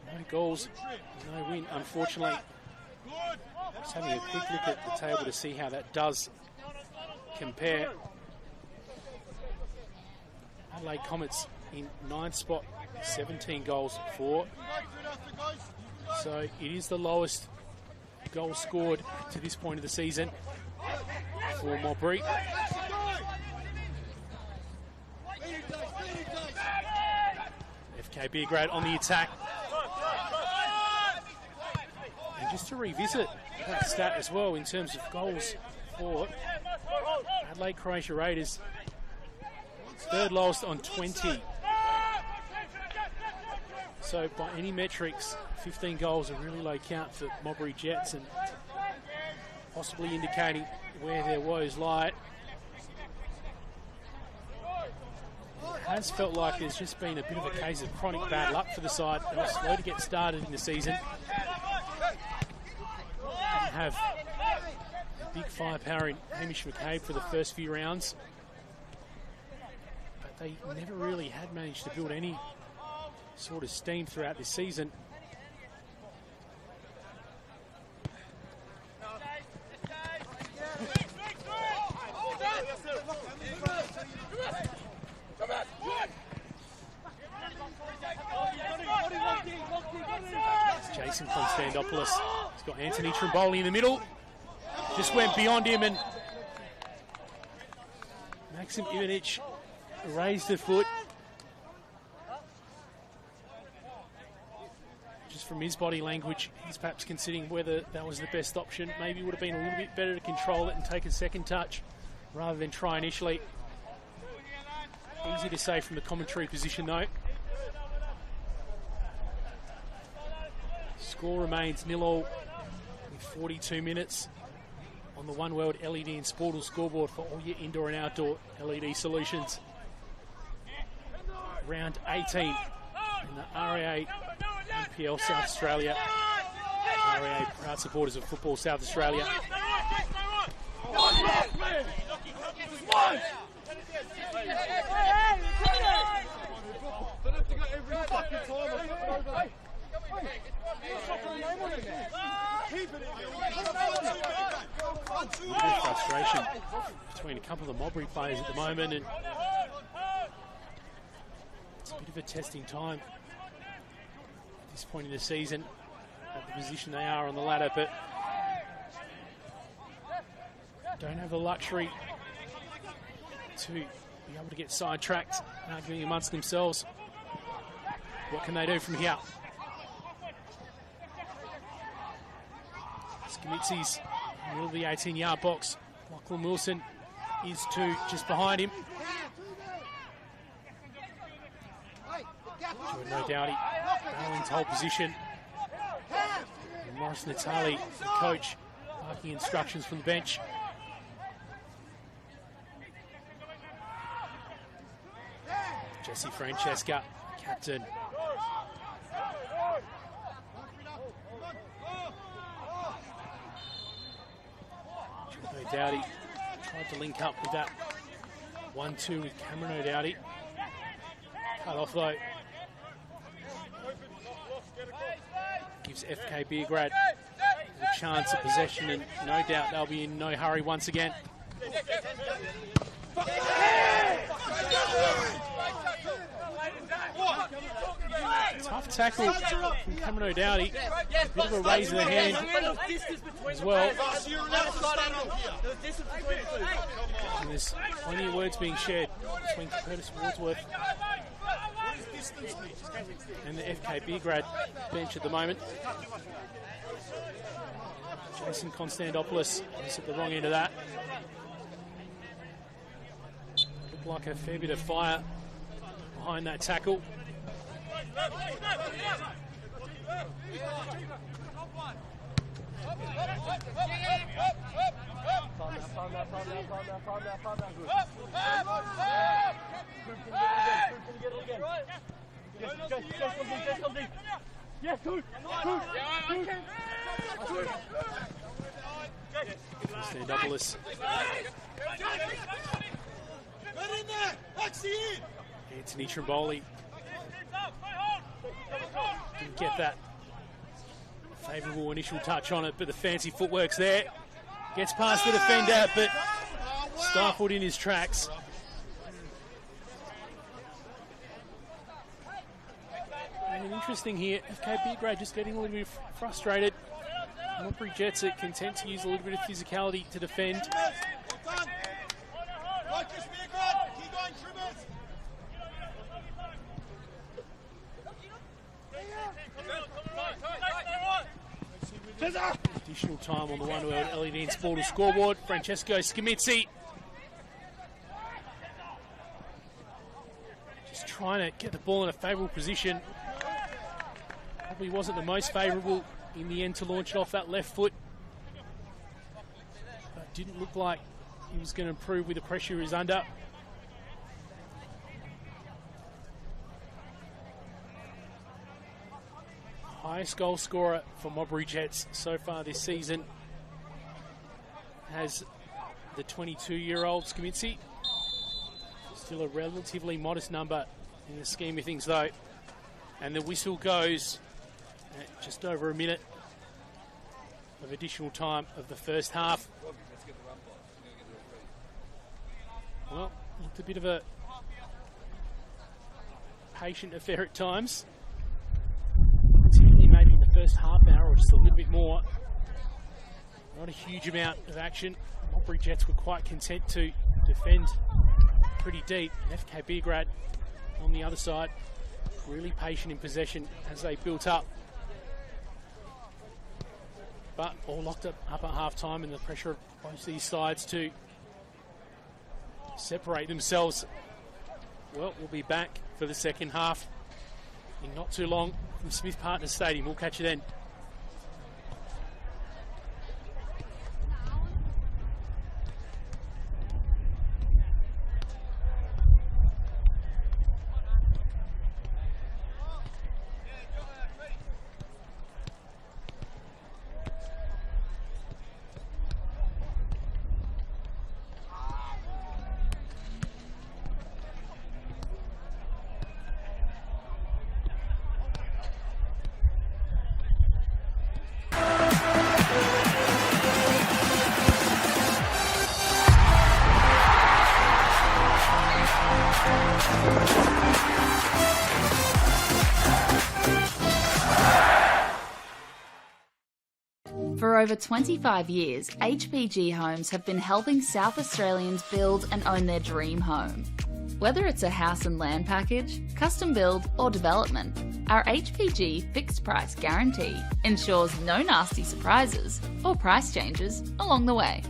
no goals, no win, unfortunately. Just having a quick look at the table to see how that does compare. Adelaide Comets in 9th spot, 17 goals for. So it is the lowest goal scored to this point of the season for Modbury. FK Beograd on the attack. And just to revisit that stat as well in terms of goals for Adelaide Croatia Raiders, third lowest on 20. So by any metrics, 15 goals, a really low count for Modbury Jets, and possibly indicating where their woes lie. It has felt like there's just been a bit of a case of chronic bad luck for the side. They were slow to get started in the season. Didn't have a big firepower in Hamish McCabe for the first few rounds, but they never really had managed to build any sort of steam throughout this season. It's Jason Konstantopoulos. He's got Anthony Trimboli in the middle. Just went beyond him, and Maxim Ivanic raised the foot. Just from his body language, he's perhaps considering whether that was the best option. Maybe it would have been a little bit better to control it and take a second touch rather than try initially. Easy to say from the commentary position though. Score remains 0-0 with 42 minutes on the One World LED and Sportal scoreboard for all your indoor and outdoor LED solutions. Round 18 in the RA NPL South Australia. RA proud supporters of Football South Australia. Frustration between a couple of the Modbury players at the moment, and it's a bit of a testing time at this point in the season at the position they are on the ladder, but don't have the luxury to be able to get sidetracked, arguing amongst themselves. What can they do from here? Skimitsi's in the middle of the 18-yard box. Lachlan Wilson is just behind him. Jordan O'Dowdy battling to hold position. And Morris Natali, the coach, barking instructions from the bench. Jesse Francesca, captain. Jordan O'Dowdy tried to link up with that 1-2 with Cameron O'Dowdy. Cut off though. Gives FK Beograd a chance at possession, and no doubt they'll be in no hurry once again. Tough tackle from Cameron O'Dowdy. A bit of a raise in the hand as well. And there's plenty of words being shared between Curtis Wadsworth and the FK Beograd bench at the moment. Jason Konstantopoulos is at the wrong end of that. Looked like a fair bit of fire behind that tackle. Yes. Stand up, Willis. Anthony Trimboli didn't get that favourable initial touch on it, but the fancy footwork's there. Gets past the defender, but stifled in his tracks. And interesting here, FK Beograd just getting a little bit frustrated. Modbury Jets are content to use a little bit of physicality to defend. Additional time on the One World LED and Sportal scoreboard. Francesco Scamizzi just trying to get the ball in a favourable position. Probably wasn't the most favourable in the end to launch it off that left foot. But didn't look like he was going to improve with the pressure he was under. Highest goal scorer for Modbury Jets so far this season has the 22-year-old Scamizzi. Still a relatively modest number in the scheme of things though. And the whistle goes at just over a minute of additional time of the first half. Well, looked a bit of a patient affair at times. Maybe in the first half hour or just a little bit more. Not a huge amount of action. Modbury Jets were quite content to defend pretty deep. And FK Beograd on the other side, really patient in possession as they built up. But all locked up at half time, and the pressure of both these sides to separate themselves. Well, we'll be back for the second half in not too long from Smith Partners Stadium. We'll catch you then. For over 25 years, HPG Homes have been helping South Australians build and own their dream home. Whether it's a house and land package, custom build or development, our HPG fixed price guarantee ensures no nasty surprises or price changes along the way.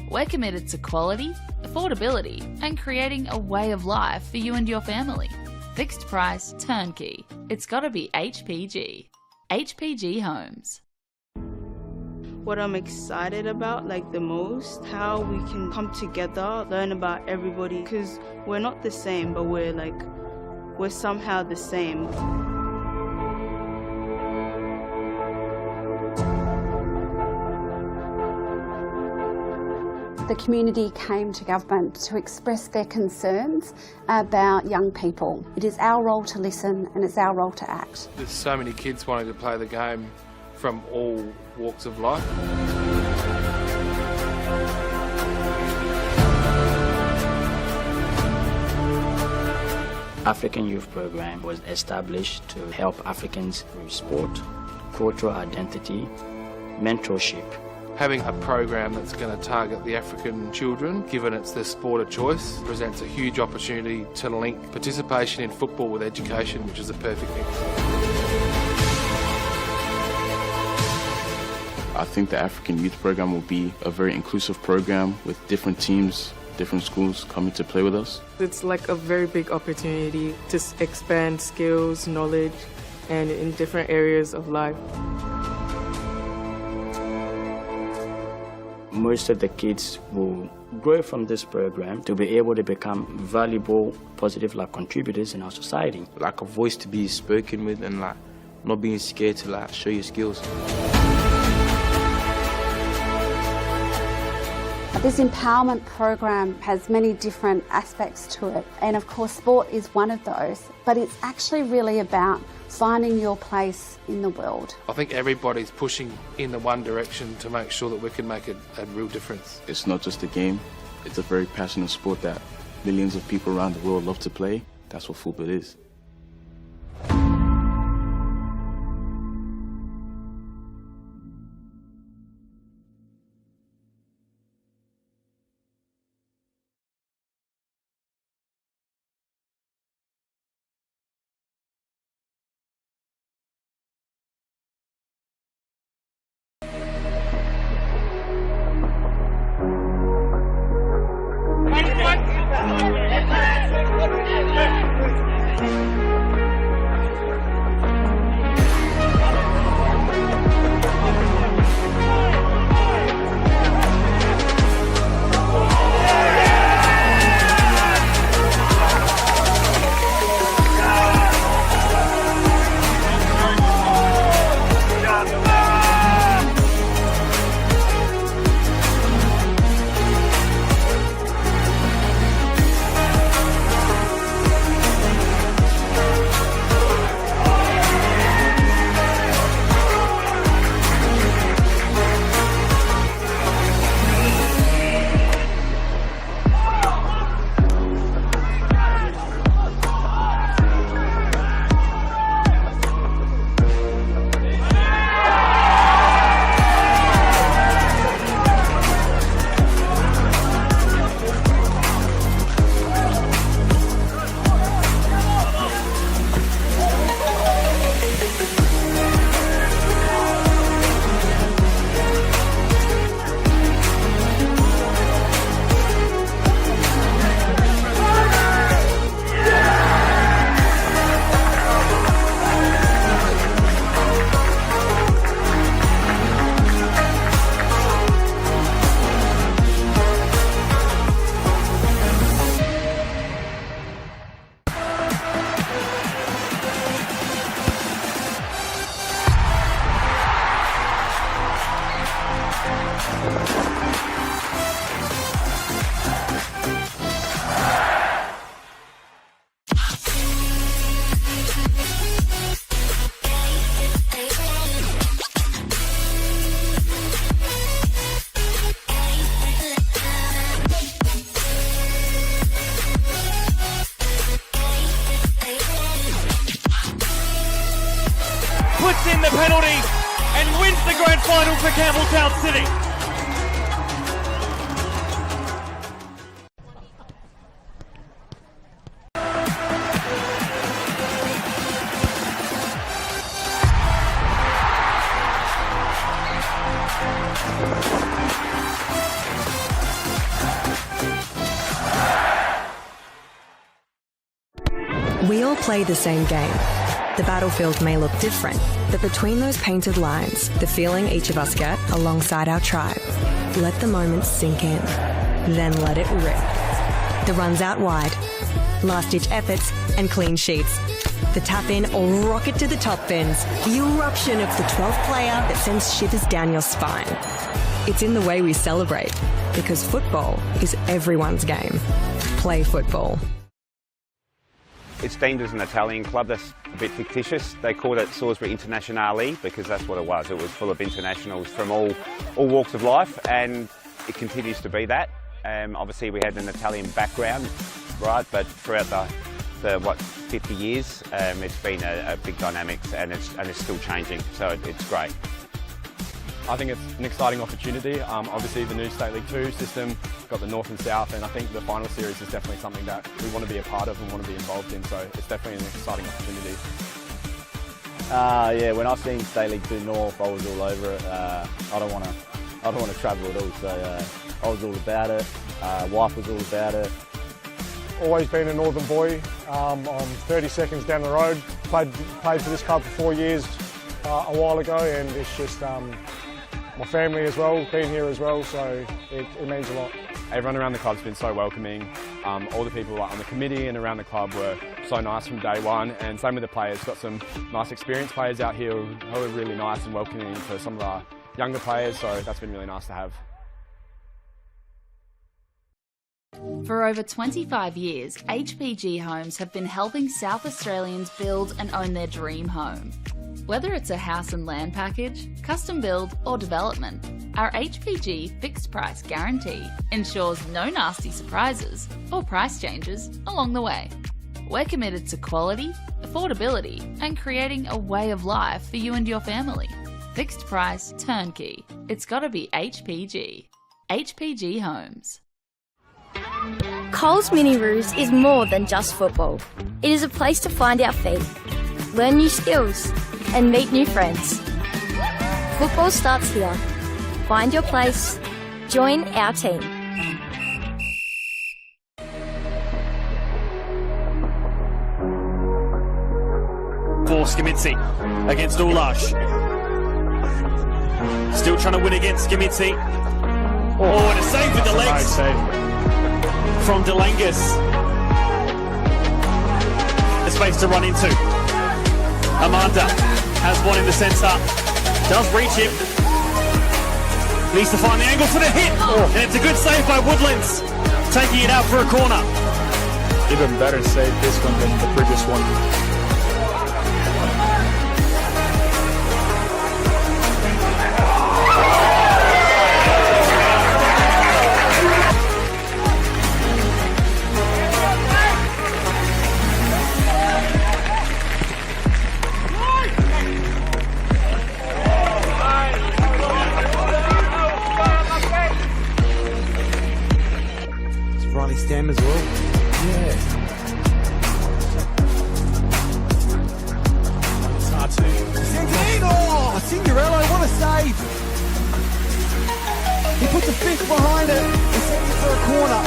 We're committed to quality, affordability and creating a way of life for you and your family. Fixed price turnkey. It's gotta be HPG. HPG Homes. What I'm excited about the most, how we can come together, learn about everybody, because we're not the same, but we're somehow the same. The community came to government to express their concerns about young people. It is our role to listen and it's our role to act. There's so many kids wanting to play the game from all walks of life. African Youth Program was established to help Africans with sport, cultural identity, mentorship. Having a program that's going to target the African children, given it's their sport of choice, presents a huge opportunity to link participation in football with education, which is a perfect mix. I think the African Youth Program will be a very inclusive program with different teams, different schools coming to play with us. It's like a very big opportunity to expand skills, knowledge, and in different areas of life. Most of the kids will grow from this program to be able to become valuable, positive contributors in our society. Like a voice to be spoken with and not being scared to like show your skills. This empowerment program has many different aspects to it, and of course sport is one of those, but it's actually really about finding your place in the world. I think everybody's pushing in the one direction to make sure that we can make a real difference. It's not just a game, it's a very passionate sport that millions of people around the world love to play. That's what football is. Puts in the penalty and wins the grand final for Campbelltown City. We all play the same game. The battlefield may look different, but between those painted lines, the feeling each of us get alongside our tribe. Let the moment sink in, then let it rip. The runs out wide, last-ditch efforts and clean sheets. The tap-in or rocket to the top bins. The eruption of the 12th player that sends shivers down your spine. It's in the way we celebrate, because football is everyone's game. Play football. It's deemed as an Italian club. That's a bit fictitious. They called it Salisbury Internationale because that's what it was. It was full of internationals from all walks of life, and it continues to be that. Obviously we had an Italian background, right, but throughout the 50 years, it's been a big dynamics, and it's still changing, so it's great. I think it's an exciting opportunity. Obviously the new State League 2 system, got the North and South, and I think the final series is definitely something that we want to be a part of and want to be involved in, so it's definitely an exciting opportunity. Yeah, when I seen State League 2 North, I was all over it. I don't want to travel at all, so I was all about it. Wife was all about it. Always been a northern boy. I'm 30 seconds down the road. Played for this club for 4 years a while ago, and it's just my family as well, been here as well, so it means a lot. Everyone around the club's been so welcoming. All the people on the committee and around the club were so nice from day one, and same with the players. Got some nice experienced players out here who are really nice and welcoming for some of our younger players, so that's been really nice to have. For over 25 years, HPG Homes have been helping South Australians build and own their dream home. Whether it's a house and land package, custom build or development, our HPG fixed price guarantee ensures no nasty surprises or price changes along the way. We're committed to quality, affordability and creating a way of life for you and your family. Fixed price turnkey. It's gotta be HPG. HPG Homes. Coles Mini Roos is more than just football. It is a place to find our feet, learn new skills, and meet new friends. Football starts here. Find your place. Join our team. For Skimitsi against Ulash. Still trying to win against Skimitsi. Oh, and a save with the legs from Delangus. The space to run into. Amanda has one in the centre. Does reach him. Needs to find the angle for the hit. And it's a good save by Woodlands. Taking it out for a corner. Even better save this one than the previous one. Stam as well. Yeah. Oh, Cinderello, what a save! He puts a fist behind it and sends it for a corner.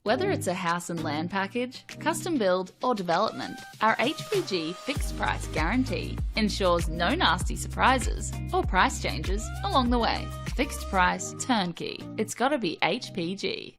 Whether it's a house and land package, custom build or development, our HPG fixed price guarantee ensures no nasty surprises or price changes along the way. Fixed price turnkey. It's gotta be HPG.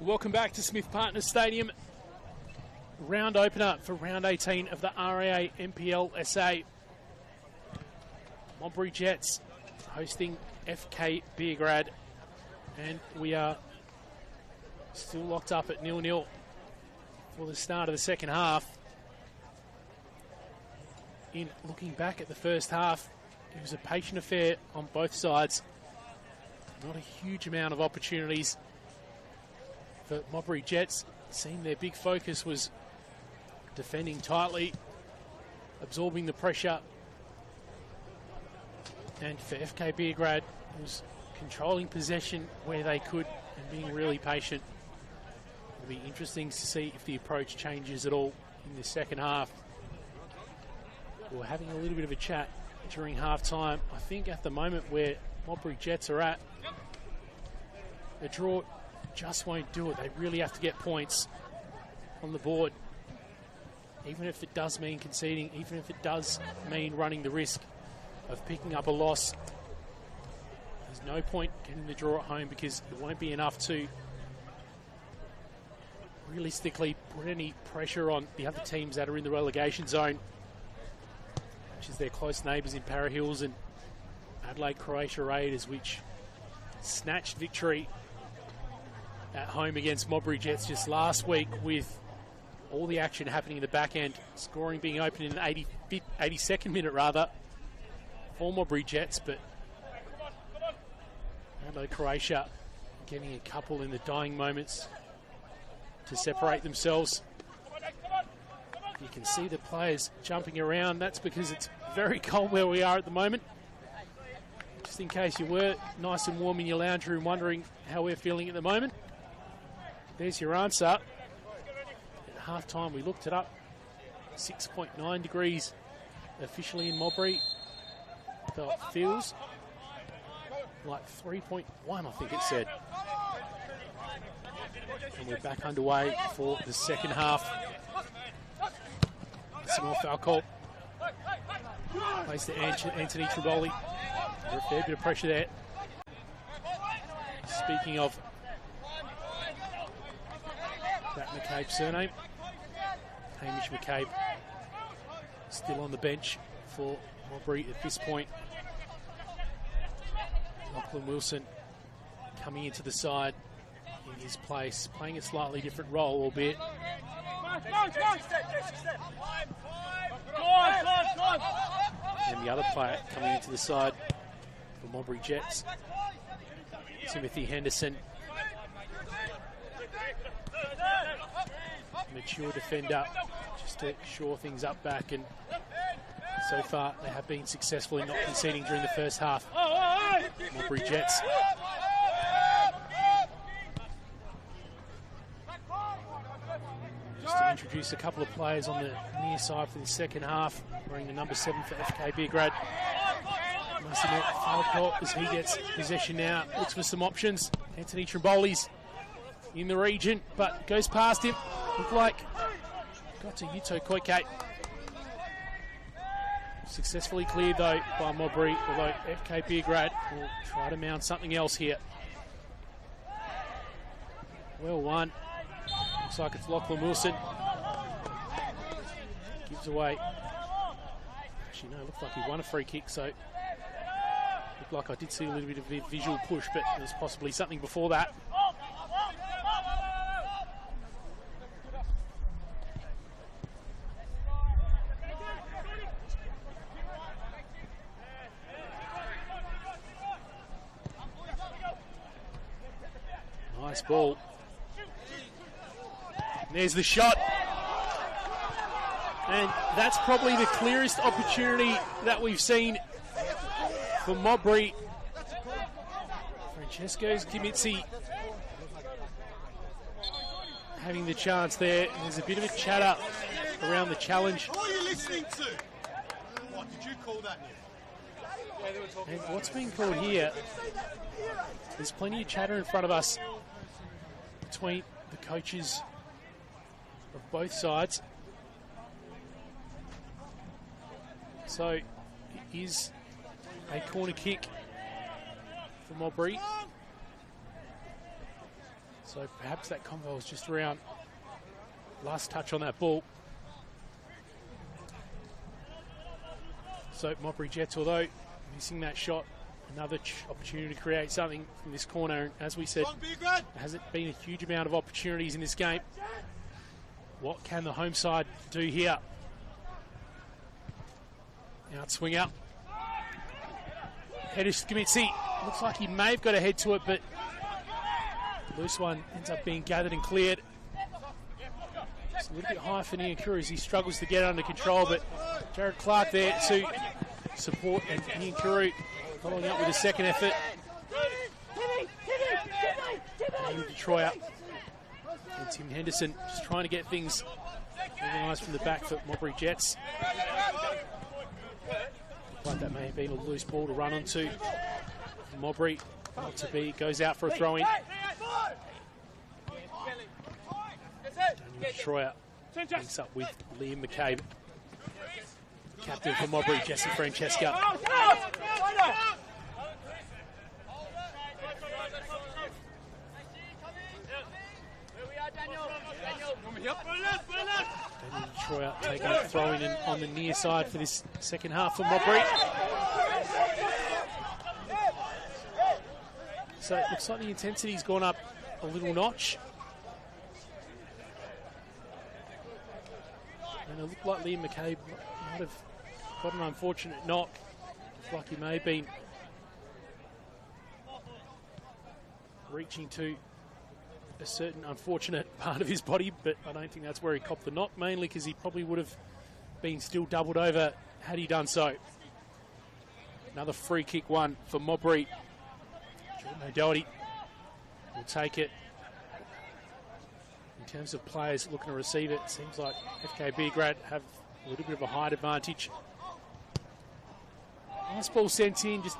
Welcome back to Smith Partners Stadium. Round opener for round 18 of the RAA NPLSA. Modbury Jets hosting FK Beograd. And we are still locked up at 0-0 for the start of the second half. In looking back at the first half, it was a patient affair on both sides. Not a huge amount of opportunities for Modbury Jets. It seemed their big focus was defending tightly, absorbing the pressure. And for FK Beograd, it was controlling possession where they could and being really patient. It'll be interesting to see if the approach changes at all in the second half. We were having a little bit of a chat during half-time. I think at the moment where Modbury Jets are at, the draw just won't do it. They really have to get points on the board, even if it does mean conceding, even if it does mean running the risk of picking up a loss. There's no point getting the draw at home because it won't be enough to realistically put any pressure on the other teams that are in the relegation zone, which is their close neighbours in Para Hills and Adelaide Croatia Raiders, which snatched victory at home against Modbury Jets just last week, with all the action happening in the back end, scoring being opened in the 82nd minute rather for Modbury Jets, but Adelaide Croatia getting a couple in the dying moments to separate themselves. You can see the players jumping around. That's because it's very cold where we are at the moment. Just in case you were nice and warm in your lounge room wondering how we're feeling at the moment, there's your answer. At half-time, we looked it up. 6.9 degrees officially in Modbury. Though it feels like 3.1, I think it said. And we're back underway for the second half. Simon Falco plays to Anthony Triboli. A fair bit of pressure there. Speaking of that McCabe surname, Hamish McCabe still on the bench for Modbury at this point. Lachlan Wilson coming into the side in his place, playing a slightly different role, albeit. And the other player coming into the side for Modbury Jets, Timothy Henderson. Mature defender, just to shore things up back, and so far they have been successful in not conceding during the first half. Modbury Jets. Just to introduce a couple of players on the near side for the second half, wearing the number 7 for FK Beograd. Massimo Falco, as he gets possession now, looks for some options. Anthony Trimboli's in the region, but goes past him. Looked like got to Yuto Koike. Successfully cleared though by Modbury, although FK Beograd will try to mount something else here. Well won. Looks like it's Lachlan Wilson. Gives away. Actually, no, looks like he won a free kick, so looked like I did see a little bit of a visual push, but there was possibly something before that. Nice ball. And there's the shot. And that's probably the clearest opportunity that we've seen for Modbury. Francesco Gimitzi having the chance there. There's a bit of a chatter around the challenge. What are you listening to? What did you call that? And what's being called here, there's plenty of chatter in front of us between the coaches of both sides. So it is a corner kick for Modbury. So perhaps that convo was just around last touch on that ball. So Modbury Jets, although missing that shot, another opportunity to create something from this corner. And as we said, there hasn't been a huge amount of opportunities in this game. What can the home side do here? Out swing up. Header Skimitsi. Looks like he may have got a head to it, but the loose one ends up being gathered and cleared. It's a little bit high for Niankuru as he struggles to get under control, but Jared Clark there to support, and Niankuru following up with a second effort. And Detroit and Tim Henderson just trying to get things organised from the back for Modbury Jets. Like that may have been a loose ball to run onto. Modbury, not to be, goes out for a throw-in. Daniel Troyer links up with Liam McCabe. Captain for Modbury, Jesse Francesca. Daniel Troyer taking a throw-in on the near side for this second half for Modbury. So it looks like the intensity's gone up a little notch. And it looked like Liam McCabe might have got an unfortunate knock. Looks like he may have been reaching to a certain unfortunate part of his body, but I don't think that's where he copped the knock, mainly because he probably would have been still doubled over had he done so. Another free kick one for Modbury. Jordan O'Doherty will take it. In terms of players looking to receive it, seems like FK Beograd have a little bit of a height advantage. Nice ball sent in, just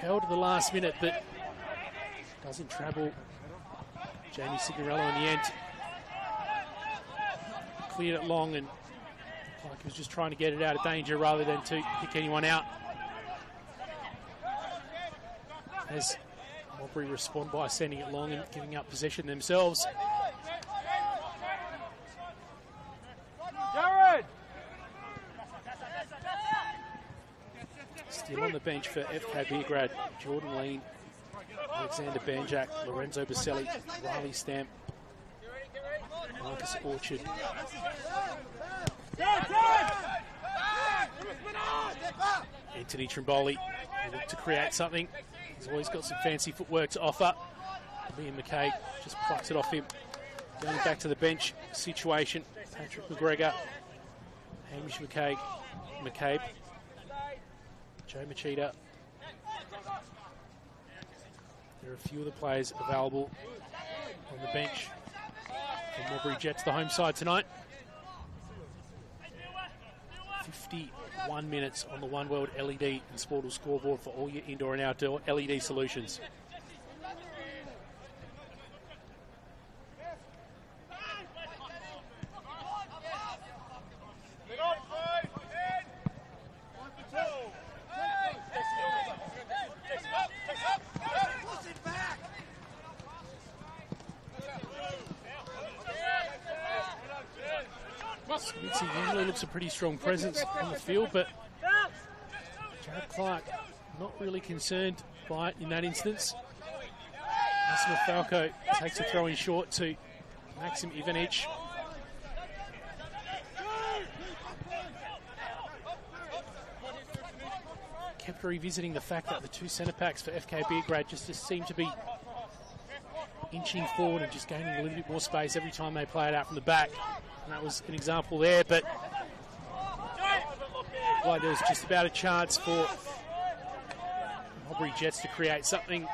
curled at the last minute, but doesn't travel. Jamie Signorello in the end cleared it long, and like he was just trying to get it out of danger rather than to pick anyone out. As Modbury respond by sending it long and giving up possession themselves. Still on the bench for FK Beograd, Jordan Lean, Alexander Banjak, Lorenzo Baselli, Riley Stamp, Marcus Orchard. Anthony Trimboli will look to create something. He's always got some fancy footwork to offer. Liam McCabe just plucks it off him. Going back to the bench situation, Patrick McGregor, Hamish McCabe, Joe Machida. There are a few of the players available on the bench for Modbury Jets, the home side tonight. 51 minutes on the One World LED and Sportal scoreboard for all your indoor and outdoor LED solutions. He usually looks a pretty strong presence on the field, but Jared Clark not really concerned by it in that instance. Massimo Falco takes a throw in short to Maxim Ivanic. Kept revisiting the fact that the two centre backs for FK Beograd just seem to be inching forward and just gaining a little bit more space every time they play it out from the back. And that was an example there, but Looked like there was just about a chance for Modbury Jets to create something.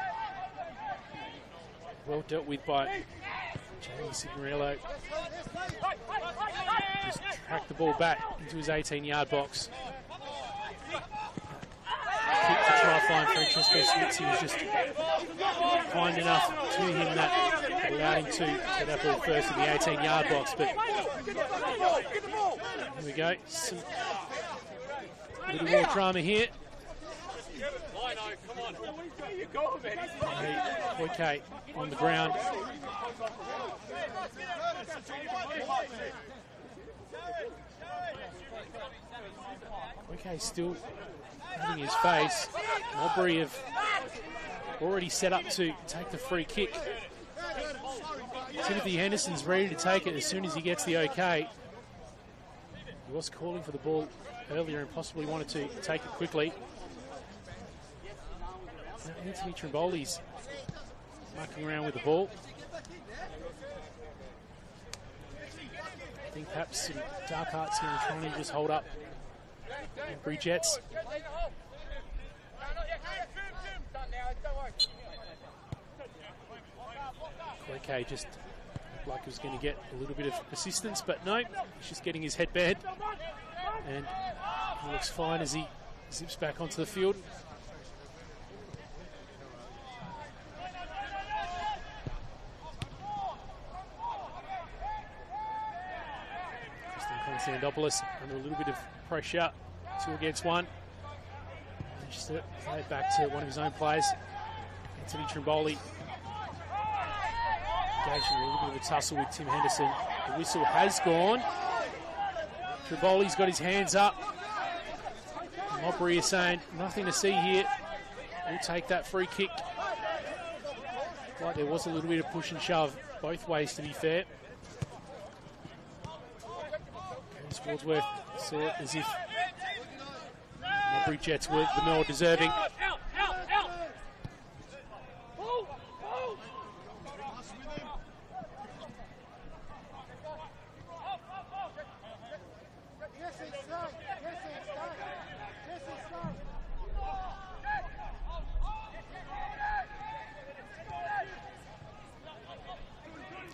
Well dealt with by Jamie Signorello. Just tracked the ball back into his 18-yard box. Kick to try to find Francesco Smith. He was just kind enough to him that allowed him to get that ball first in the 18-yard box. But here we go. Some little more drama here. Okay, on the ground. Okay, still having his face. Modbury have already set up to take the free kick. Timothy Henderson's ready to take it as soon as he gets the okay. He was calling for the ball earlier and possibly wanted to take it quickly. Now Anthony Trimboli's mucking around with the ball. I think perhaps some dark arts here and trying to just hold up Modbury Jets. Okay, just looked like he was going to get a little bit of assistance, but no, he's just getting his headband, and he looks fine as he zips back onto the field. Konstantinopoulos under a little bit of pressure, 2 against 1. Just to play it back to one of his own players, Anthony Trimboli. Engaging a little bit of a tussle with Tim Henderson. The whistle has gone. Trimboli's got his hands up. Modbury is saying nothing to see here. We'll take that free kick. Like there was a little bit of push and shove both ways, to be fair. Sportsworth saw it as if Modbury Jets were the more deserving.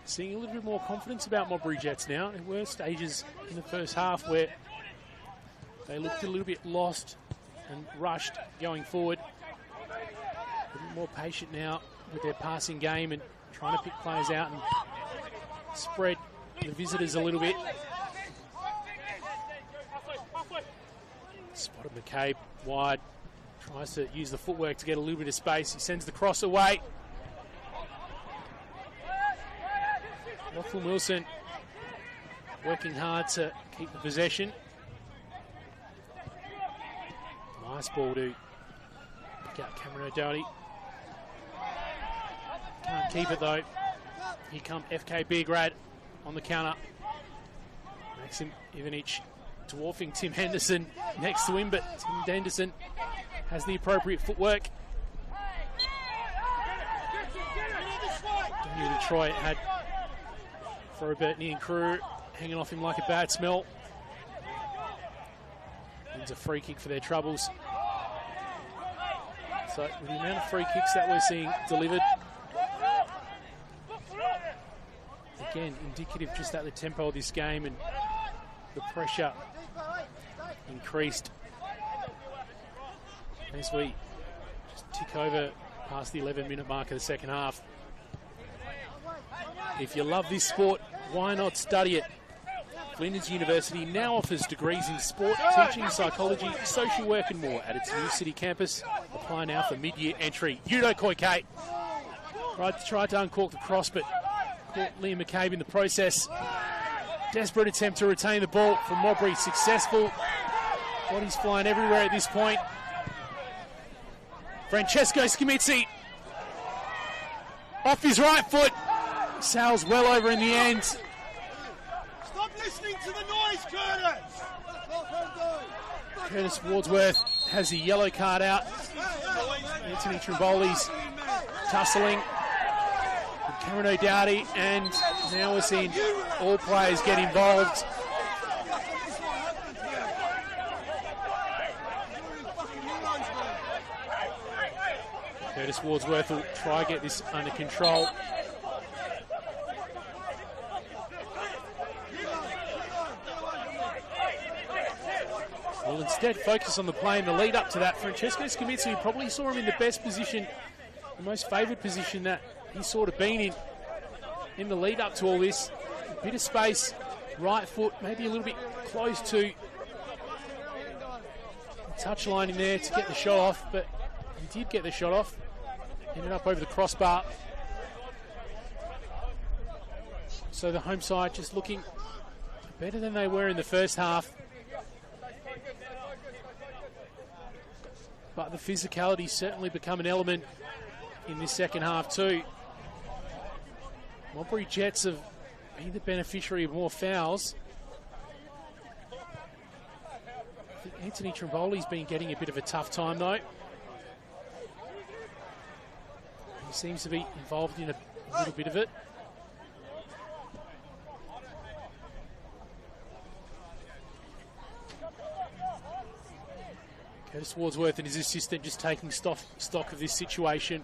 Seeing a little bit more confidence about Modbury Jets now. There were stages in the first half where they looked a little bit lost and rushed going forward. A bit more patient now with their passing game and trying to pick players out and spread the visitors a little bit. Spotted McCabe wide. Tries to use the footwork to get a little bit of space. He sends the cross away. Lachlan Wilson working hard to keep the possession. Nice ball to pick out Cameron O'Doherty. Can't keep it though. Here come FK Beograd on the counter. Maxim Ivanic dwarfing Tim Henderson next to him, but Tim Henderson has the appropriate footwork. Daniel Detroit had for Robertini and crew hanging off him like a bad smell. It's a free kick for their troubles. So with the amount of free kicks that we're seeing delivered, again indicative just at the tempo of this game and the pressure increased as we just tick over past the 11-minute mark of the second half. If you love this sport, why not study it? Flinders University now offers degrees in sport, teaching, psychology, social work and more at its new city campus. Apply now for mid-year entry. Udo Koike tried to uncork the cross, but caught Liam McCabe in the process. Desperate attempt to retain the ball from Modbury, successful. Bodies flying everywhere at this point. Francesco Scamizzi off his right foot. Sails well over in the end. Stop listening to the noise, Curtis! Curtis Wadsworth has the yellow card out. Anthony Trimboli's tussling with Cameron O'Doherty, and now we're seeing all players get involved. Curtis Wordsworth will try to get this under control. Will instead focus on the play in the lead up to that. Francesco Scammizzi, you probably saw him in the best position, the most favoured position that he's sort of been in the lead up to all this. A bit of space, right foot, maybe a little bit close to the touchline in there to get the shot off, but he did get the shot off. Ended up over the crossbar. So the home side just looking better than they were in the first half. But the physicality certainly become an element in this second half too. Modbury Jets have been the beneficiary of more fouls. I think Anthony Trimboli's been getting a bit of a tough time though. He seems to be involved in a little bit of it. Curtis Wordsworth and his assistant just taking stock of this situation.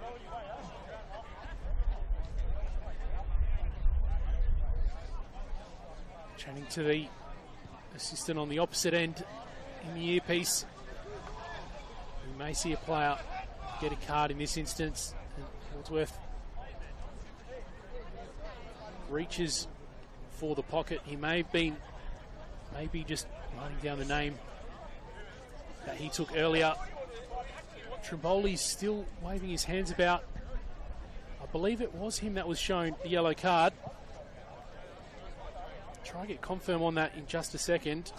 Chatting to the assistant on the opposite end in the earpiece. We may see a player get a card in this instance. And Wordsworth reaches for the pocket. He may have been maybe just writing down the name that he took earlier. Trimboli's still waving his hands about. I believe it was him that was shown the yellow card. Try to get confirm on that in just a second.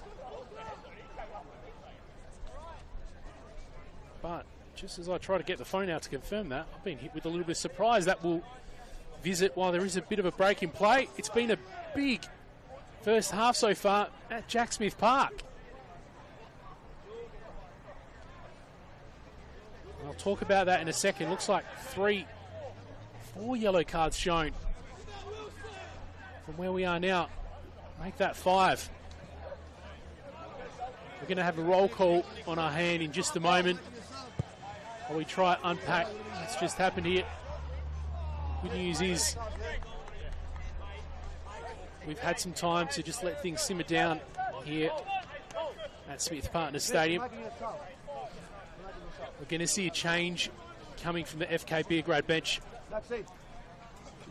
But just as I try to get the phone out to confirm that, I've been hit with a little bit of surprise. That will visit while there is a bit of a break in play. It's been a big first half so far at Jack Smith Park. I'll talk about that in a second. Looks like 4 yellow cards shown from where we are now. Make that 5. We're going to have a roll call on our hand in just a moment while we try to unpack what's just happened here. Good news is we've had some time to just let things simmer down here at Smith Partners Stadium. We're going to see a change coming from the FK Beograd bench.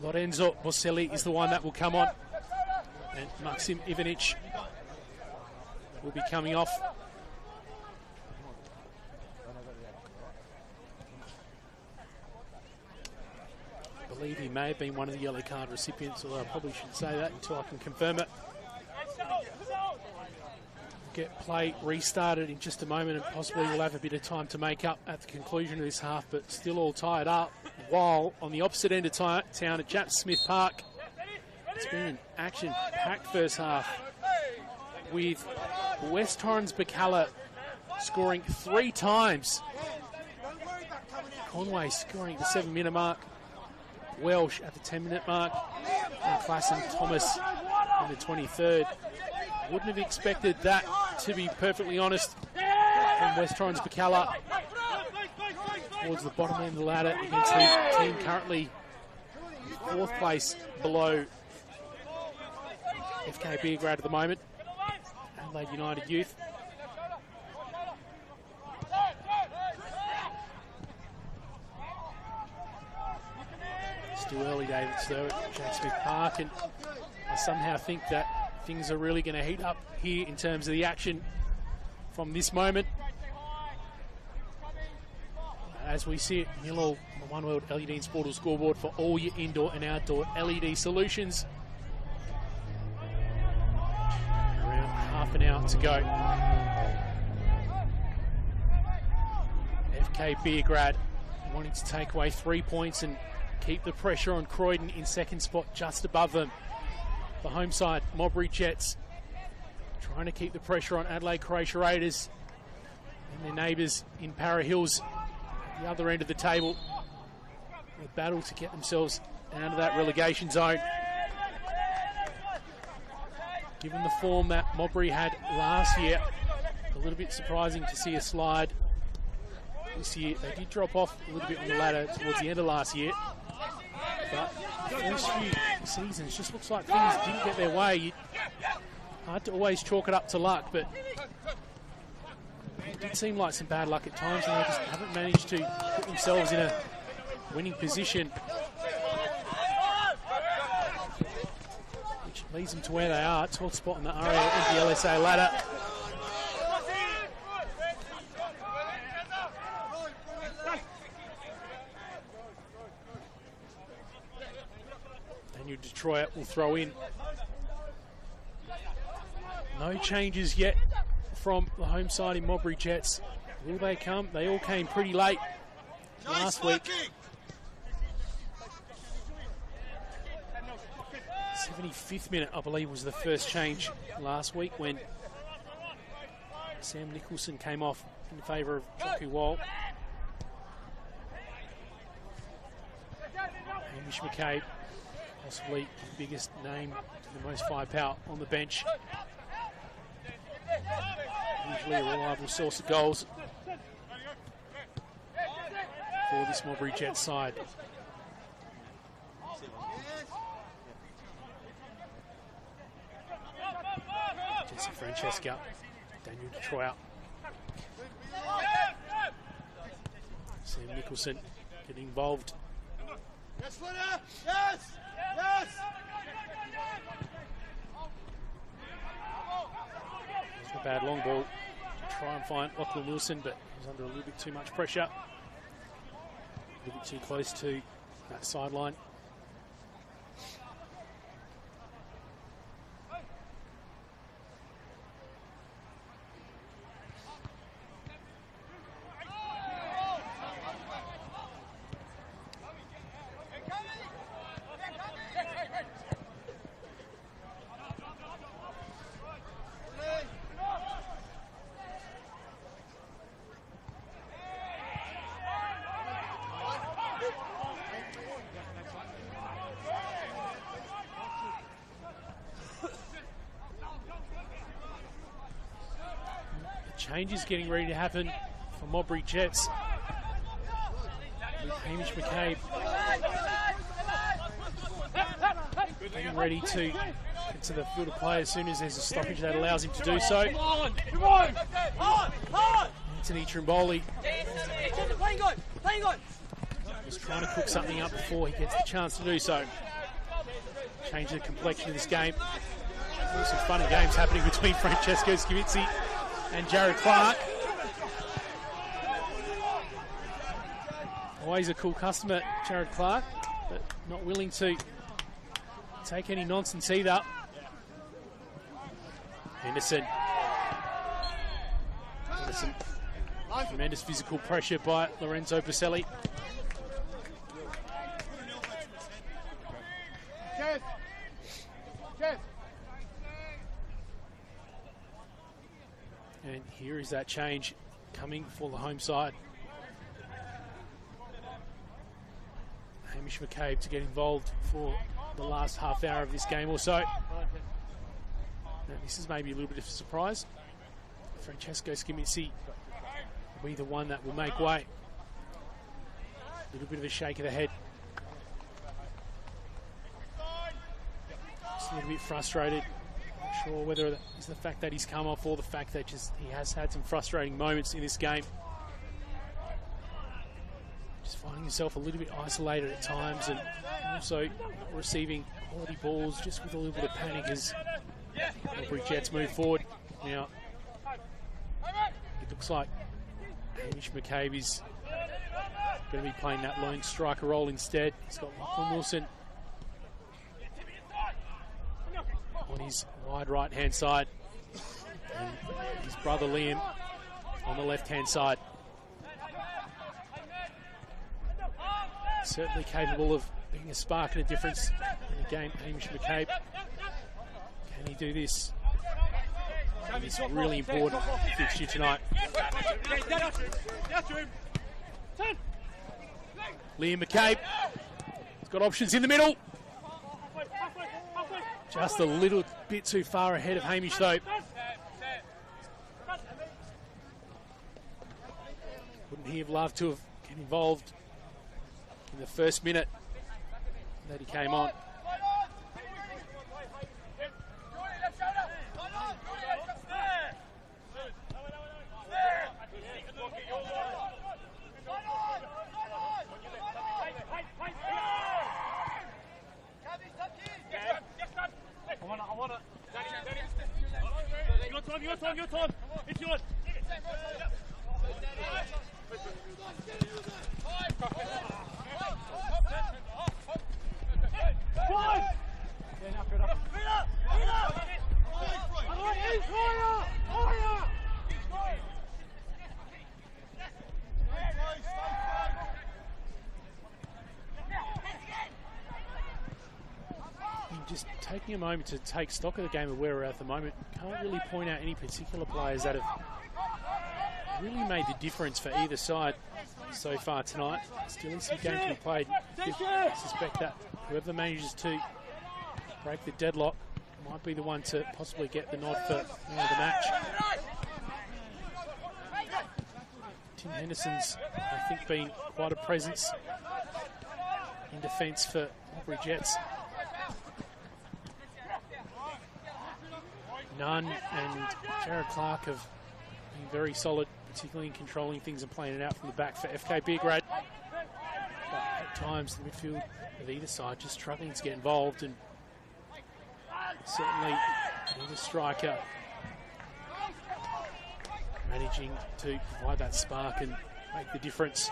Lorenzo Boselli is the one that will come on, and Maxim Ivanic will be coming off. I believe he may have been one of the yellow card recipients, although I probably shouldn't say that until I can confirm it. Get play restarted in just a moment, and possibly we'll have a bit of time to make up at the conclusion of this half, but still all tied up. While on the opposite end of town at Jack Smith Park, it's been an action-packed first half with West Torrens Bacala scoring 3 times. Conway scoring at the 7-minute mark, Welsh at the 10-minute mark, and Klassen Thomas in the 23rd. Wouldn't have expected that, to be perfectly honest, from West Torrens Bacala towards the bottom end of the ladder against the team currently 4th place below FK Beograd at the moment, Adelaide United Youth. Still early days though at Jack Smith Park, and I somehow think that things are really going to heat up here in terms of the action from this moment. As we see it, Millwall, the One World LED and Sportal scoreboard for all your indoor and outdoor LED solutions. Around half an hour to go. FK Beograd wanting to take away 3 points and keep the pressure on Croydon in second spot just above them. The home side, Modbury Jets, trying to keep the pressure on Adelaide Croatia Raiders and their neighbours in Para Hills, the other end of the table. They battle to get themselves out of that relegation zone. Given the form that Modbury had last year, a little bit surprising to see a slide this year. They did drop off a little bit on the ladder towards the end of last year. But the first few seasons just looks like things didn't get their way. Hard to always chalk it up to luck, but it did seem like some bad luck at times, and they just haven't managed to put themselves in a winning position, which leads them to where they are, 12th spot in the NPLSA ladder. Daniel Detroit will throw in. No changes yet from the home side in Modbury Jets. Will they come? They all came pretty late last week. 75th minute, I believe, was the first change last week when Sam Nicholson came off in favour of Joku Wall. Hamish McCabe, possibly the biggest name, the most firepower on the bench. Usually a reliable source of goals for this Modbury Jets side. Jesse Francesca, Daniel Detroit. Sam Nicholson getting involved. Yes, footer! Yes! Yes! It's a bad long ball to try and find Lachlan Wilson, but he's under a little bit too much pressure. A little bit too close to that sideline. Changes getting ready to happen for Modbury Jets. With Hamish McCabe getting ready to get to the field of play as soon as there's a stoppage that allows him to do so. Anthony Trimboli was trying to cook something up before he gets the chance to do so. Change the complexion of this game. There's some fun and games happening between Francesco Scavizzi and Jared Clark. Always a cool customer, Jared Clark, but not willing to take any nonsense either. Henderson. Tremendous physical pressure by Lorenzo Baselli. And here is that change coming for the home side. Hamish McCabe to get involved for the last half hour of this game or so. Now, this is maybe a little bit of a surprise. Francesco Scavizzi will be the one that will make way. A little bit of a shake of the head. Just a little bit frustrated. Not sure whether it's the fact that he's come off or the fact that just he has had some frustrating moments in this game. Just finding himself a little bit isolated at times and also not receiving quality balls, just with a little bit of panic as Modbury Jets move forward. Now, it looks like Hamish McCabe is going to be playing that lone striker role instead. He's got Lachlan Wilson on his wide right-hand side and his brother Liam on the left-hand side. Certainly capable of being a spark and a difference in the game, Hamish McCabe. Can he do this? It's a really important fixture tonight. Liam McCabe has got options in the middle. Just a little bit too far ahead of Hamish though. Wouldn't he have loved to have get involved in the first minute that he came on? Your time. If you want. Just taking a moment to take stock of the game of where we're at the moment. Can't really point out any particular players that have really made the difference for either side so far tonight. Still is some game to be played. I suspect that whoever manages to break the deadlock might be the one to possibly get the nod for the match. Tim Henderson's, I think, been quite a presence in defence for Modbury Jets. Nunn and Jared Clark have been very solid, particularly in controlling things and playing it out from the back for FK Beograd. But at times, the midfield of either side just struggling to get involved, and certainly the striker managing to provide that spark and make the difference.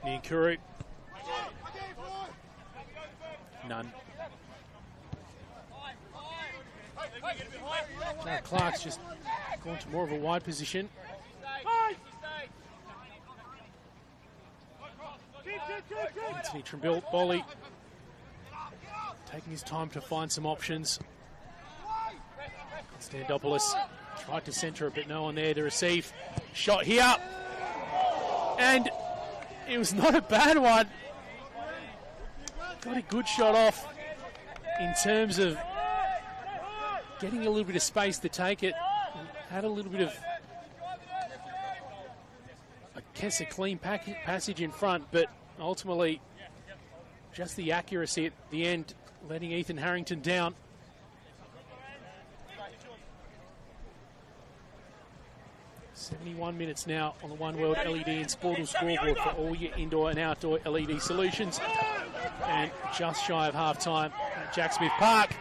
Niankuru. None. Jared Clark's just gone to more of a wide position. Anthony Trimble-Bolly taking his time to find some options. Standopoulos tried to centre it, but no one there to receive. Shot here. And it was not a bad one. Got a good shot off in terms of getting a little bit of space to take it. Had a little bit of, I guess, a clean passage in front, but ultimately just the accuracy at the end, letting Ethan Harrington down. .71 minutes now on the One World LED and Sportal scoreboard for all your indoor and outdoor LED solutions. And just shy of half-time at Jack Smith Park,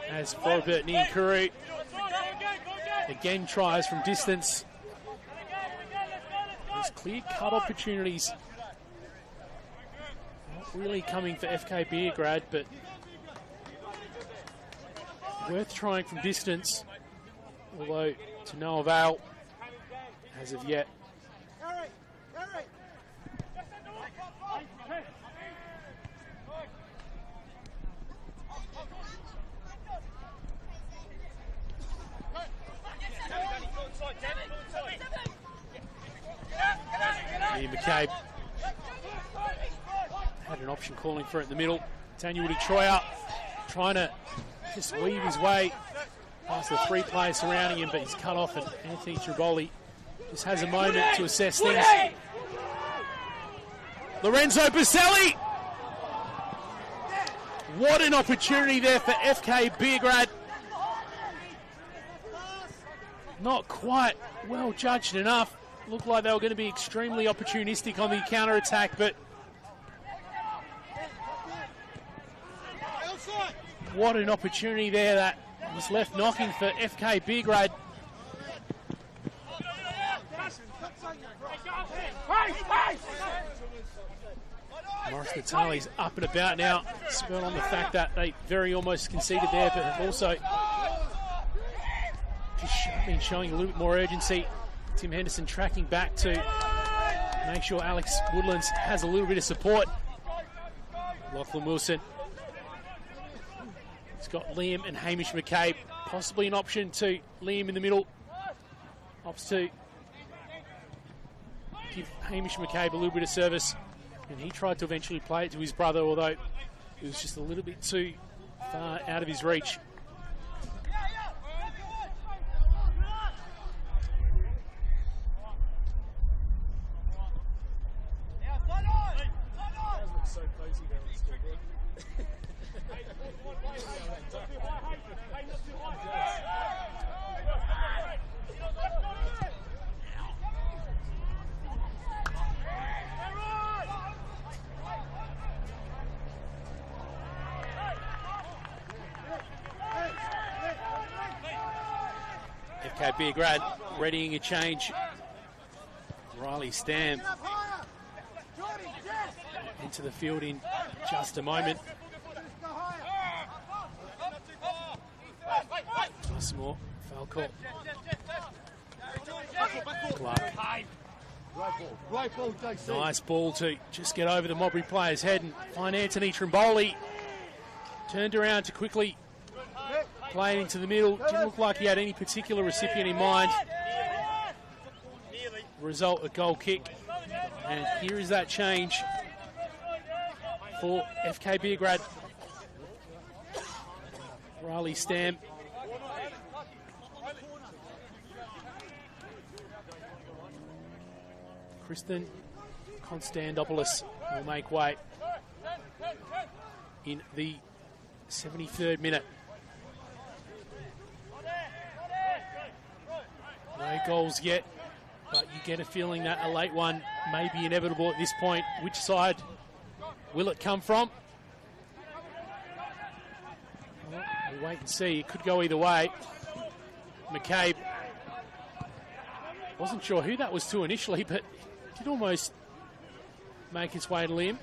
as Robert Niankuru again tries from distance. There's clear-cut opportunities. Not really coming for FK Beograd, but worth trying from distance, although to no avail as of yet. Ian McCabe had an option calling for it in the middle. Daniel Detroyer trying to just weave his way past the three players surrounding him, but he's cut off, and Anthony Triboli just has a moment to assess things. Lorenzo Baselli! What an opportunity there for FK Beograd. Not quite well judged enough. Looked like they were going to be extremely opportunistic on the counter-attack, but what an opportunity there that was left knocking for FK Beograd. Morris Natali's up and about now, spurred on the fact that they very almost conceded there, but have also just been showing a little bit more urgency. Tim Henderson tracking back to make sure Alex Woodlands has a little bit of support. Lachlan Wilson. He's got Liam and Hamish McCabe. Possibly an option to Liam in the middle. Opts to give Hamish McCabe a little bit of service, and he tried to eventually play it to his brother, although it was just a little bit too far out of his reach. Beograd readying a change. Riley Stam into the field in just a moment. Nice more foul call. Nice ball to just get over the Modbury player's head and find Anthony Trimboli. Turned around to quickly play it into the middle. Didn't look like he had any particular recipient in mind. Result, a goal kick. And here is that change for FK Beograd. Riley Stam. Kristen Konstantopoulos will make way in the 73rd minute. No goals yet, but you get a feeling that a late one may be inevitable at this point. Which side will it come from? Well, we'll wait and see. It could go either way. McCabe, wasn't sure who that was to initially, but did almost make his way to Liam.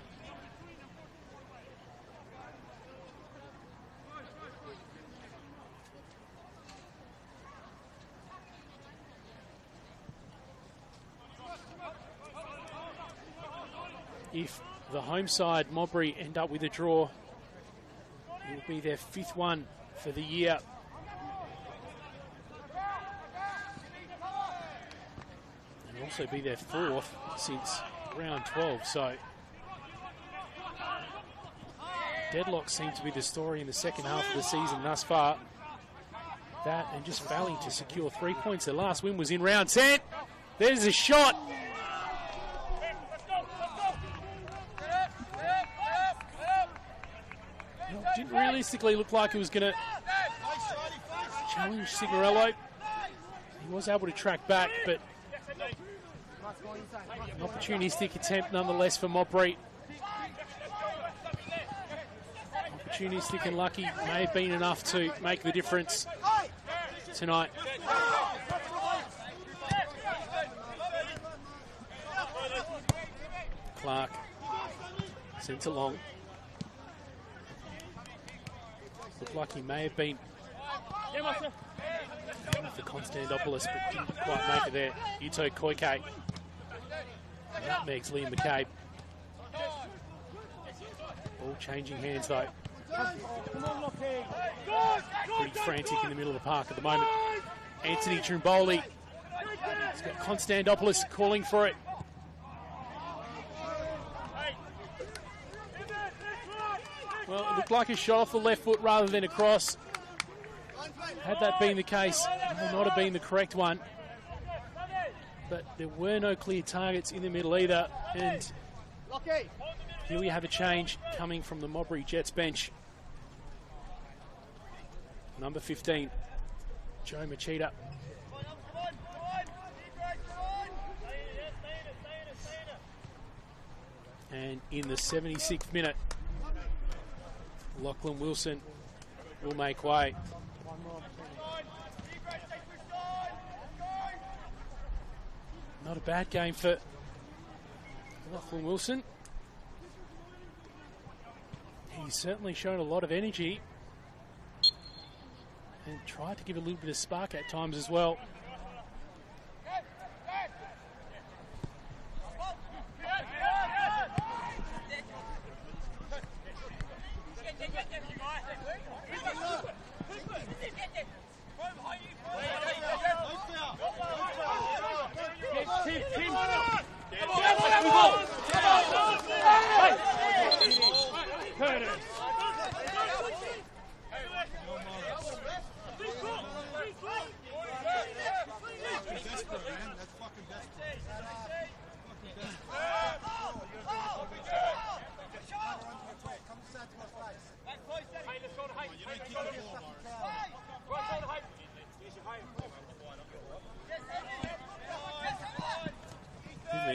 If the home side, Modbury, end up with a draw, it will be their 5th one for the year. And also be their 4th since round 12. So deadlock seemed to be the story in the second half of the season thus far. That and just failing to secure 3 points. Their last win was in round 10. There's a shot. Didn't realistically look like it was going to challenge Signorello. He was able to track back, but an opportunistic attempt nonetheless for Modbury. Opportunistic and lucky may have been enough to make the difference tonight. Clark sent along. Looked like he may have been for Konstantopoulos, but didn't quite make it there. Yuto Koike. Nutmegs Liam McCabe. Ball changing hands though. Pretty frantic in the middle of the park at the moment. Anthony Trimboli. He's got Konstantopoulos calling for it. Well, it looked like a shot off the left foot rather than a cross. Had that been the case, it may not have been the correct one. But there were no clear targets in the middle either. And here we have a change coming from the Modbury Jets bench. Number 15, Joe Machida. And in the 76th minute, Lachlan Wilson will make way. Not a bad game for Lachlan Wilson. He's certainly shown a lot of energy and tried to give a little bit of spark at times as well.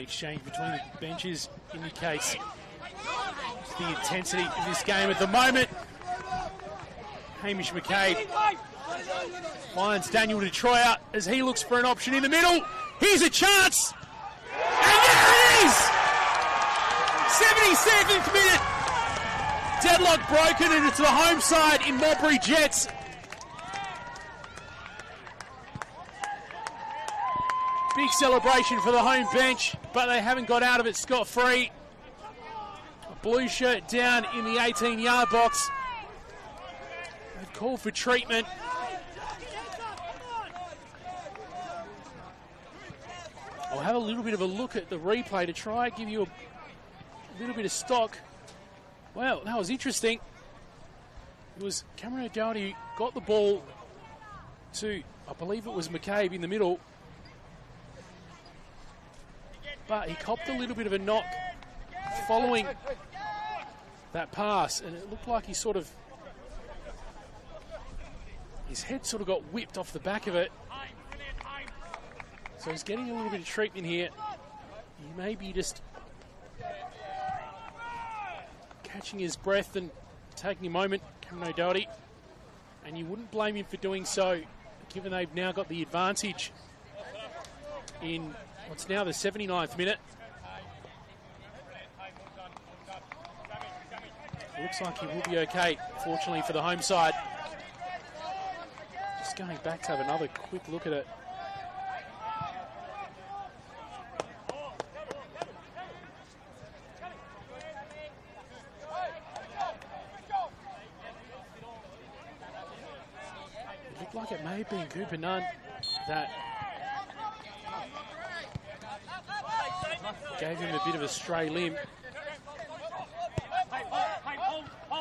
exchange between the benches indicates the intensity of this game at the moment. Hamish McCabe finds Daniel Detroit as he looks for an option in the middle. Here's a chance, and there it is! 77th minute. Deadlock broken, and it's the home side in Modbury Jets. Big celebration for the home bench, but they haven't got out of it scot-free. A blue shirt down in the 18-yard box. They've called for treatment. I'll have a little bit of a look at the replay to try and give you a little bit of stock. Well, that was interesting. It was Cameron O'Doherty who got the ball to, I believe it was McCabe in the middle. But he copped a little bit of a knock following that pass, and it looked like he sort of, his head sort of got whipped off the back of it. So he's getting a little bit of treatment here. He may be just catching his breath and taking a moment, Cameron O'Doherty. And you wouldn't blame him for doing so, given they've now got the advantage in what's now the 79th minute. It looks like he will be okay, fortunately for the home side. Just going back to have another quick look at it. It looked like it may have been Cooper Nunn that gave him a bit of a stray limb.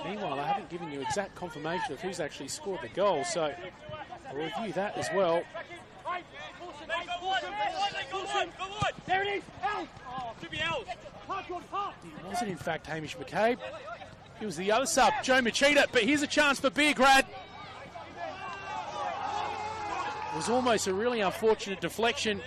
Meanwhile, I haven't given you exact confirmation of who's actually scored the goal, so I'll review that as well. There it is! It wasn't, in fact, Hamish McCabe. It was the other sub, Joe Machida, but here's a chance for Beograd. It was almost a really unfortunate deflection.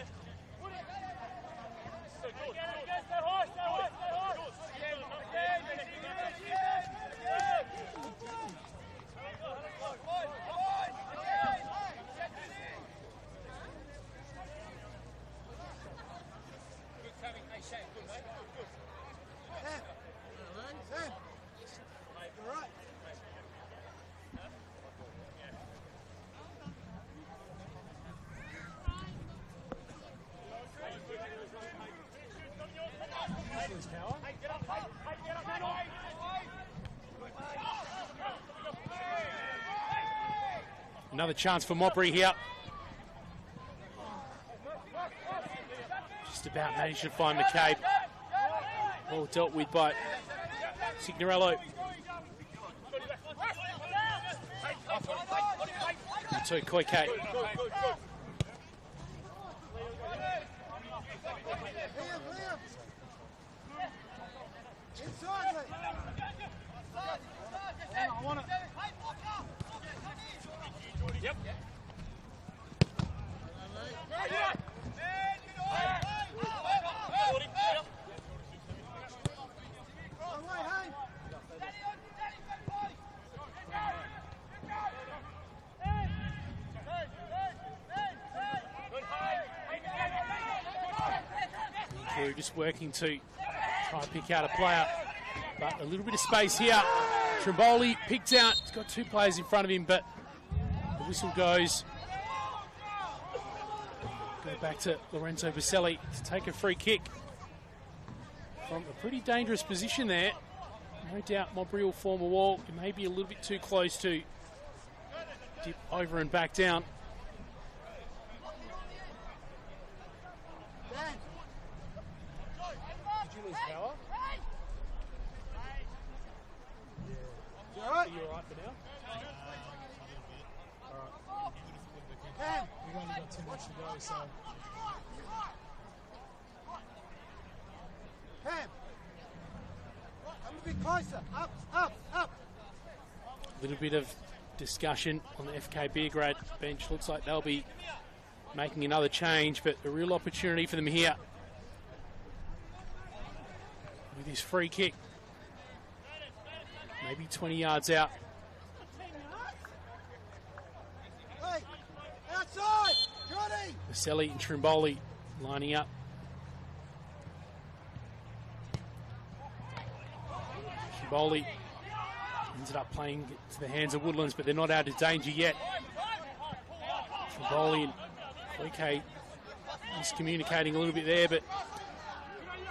Another chance for Modbury here. Just about managed to find McCabe. All dealt with by Signorello. To Koike. Yep. Drew just working to try and pick out a player, but a little bit of space here. Trimboli picked out, he's got two players in front of him, but the whistle goes. Go back to Lorenzo Baselli to take a free kick from a pretty dangerous position there. No doubt Modbury will form a wall. It may be a little bit too close to dip over and back down. Did you lose power? You all right? Are you all right for now? We've only got too much to go, so. Cam! Come a bit closer. Up, up, up. A little bit of discussion on the FK Beograd bench. Looks like they'll be making another change, but a real opportunity for them here. this free kick. Maybe 20 yards out. Hey, outside, Johnny! Vaselli and Trimboli lining up. Trimboli ended up playing to the hands of Woodlands, but they're not out of danger yet. Trimboli and Koike miscommunicating a little bit there, but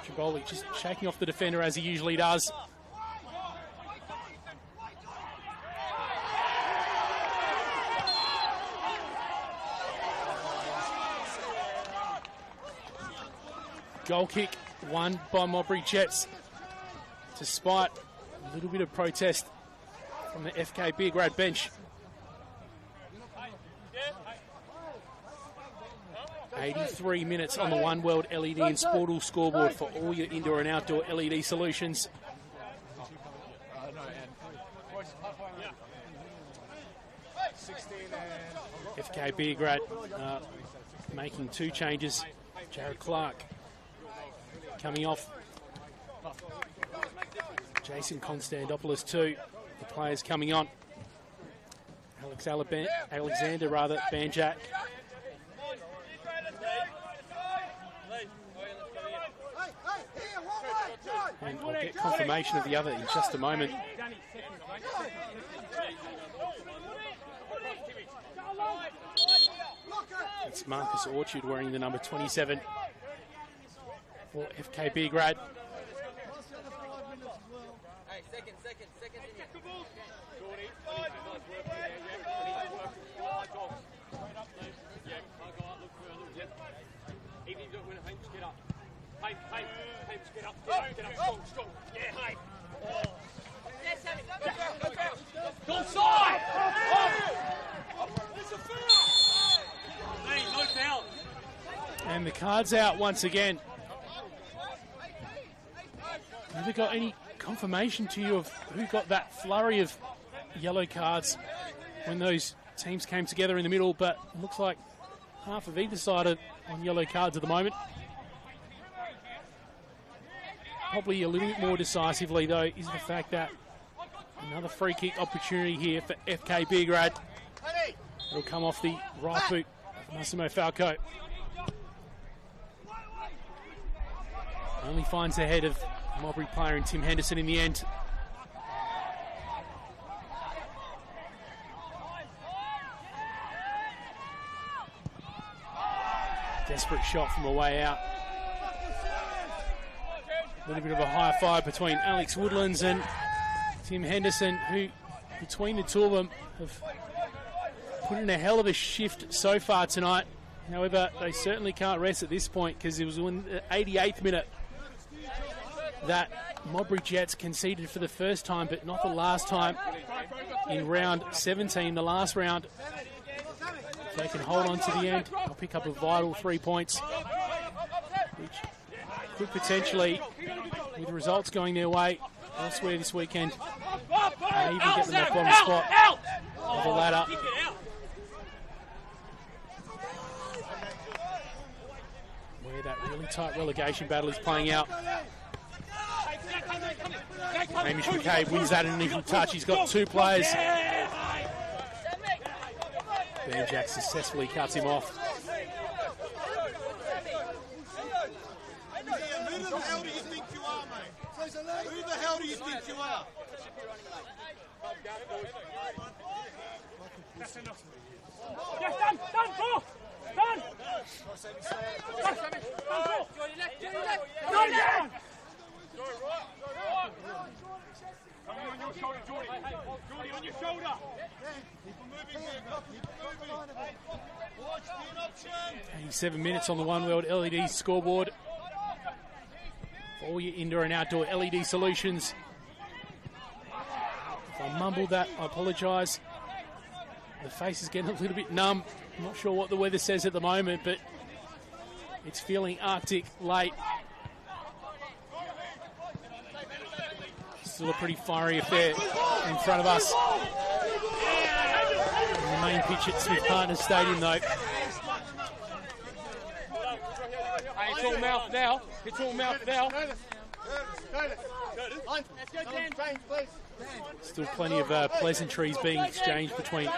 Trimboli just shaking off the defender as he usually does. Goal kick won by Modbury Jets, despite a little bit of protest from the FK Beograd bench. 83 minutes on the One World LED and Sportal scoreboard for all your indoor and outdoor LED solutions. FK Beograd making 2 changes. Jared Clark coming off. Jason Constantopoulos too. The players coming on. Alexander Banjak. And I'll get confirmation of the other in just a moment. It's Marcus Orchard wearing the number 27 for FK Beograd. And the card's out once again. Never got any confirmation to you of who got that flurry of yellow cards when those teams came together in the middle, but it looks like half of either side are on yellow cards at the moment. Probably a little bit more decisively, though, is the fact that another free kick opportunity here for FK Beograd. It'll come off the right boot of Massimo Falco. Only finds the head of Modbury player and Tim Henderson in the end. Desperate shot from a way out. A little bit of a high five between Alex Woodlands and Tim Henderson, who between the two of them have put in a hell of a shift so far tonight. However, they certainly can't rest at this point, because it was in the 88th minute that Modbury Jets conceded for the first time, but not the last time, in round 17, the last round. If they can hold on to the end, they'll pick up a vital 3 points, which could potentially, with results going their way elsewhere this weekend, may even get them that bottom spot of the ladder. Where that really tight relegation battle is playing out. Hamish McCabe wins that initial touch. He's got 2 players. Banjak successfully cuts him off. Who the hell do you think you are, mate? Who the hell do you think you are? Yes, done, go! Done! Go down! On your shoulder, Jordy. Jordy, on your shoulder. Keep moving, keep moving. 87 minutes on the One World LED scoreboard. For all your indoor and outdoor LED solutions. If I mumbled that, I apologise. The face is getting a little bit numb. I'm not sure what the weather says at the moment, but it's feeling Arctic late. Still a pretty fiery affair in front of us. In the main pitch at Smith Partners Stadium, though. Hey, it's all mouth now. It's all mouth now. Still plenty of pleasantries being exchanged between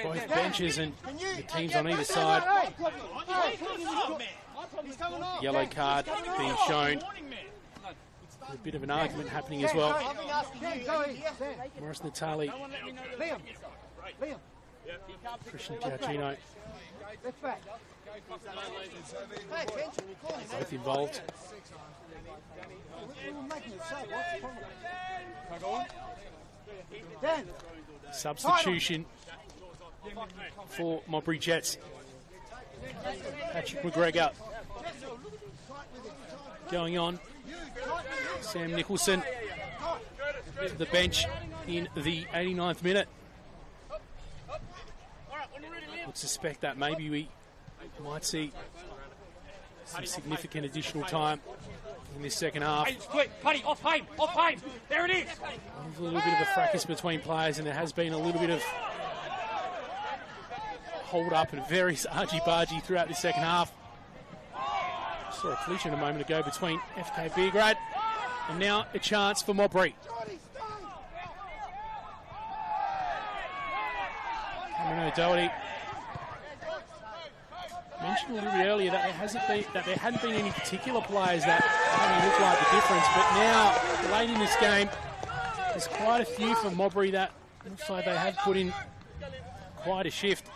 both benches and the teams on either side. Yellow card being shown. A bit of an argument happening as well. Morris Natali, Christian Giacchino, both involved. Substitution for Modbury Jets. Patrick McGregor going on. Sam Nicholson to the bench in the 89th minute. Would suspect that maybe we might see some significant additional time in this second half. Off time. There it is. There's a little bit of a fracas between players, and there has been a little bit of hold up and very argy-bargy throughout the second half. Saw a collision a moment ago between FK Beograd, and now a chance for Modbury. Cameron O'Doherty mentioned a little bit earlier that there hadn't been any particular players that only looked like the difference, but now late in this game, there's quite a few from Modbury that looks like they have put in quite a shift.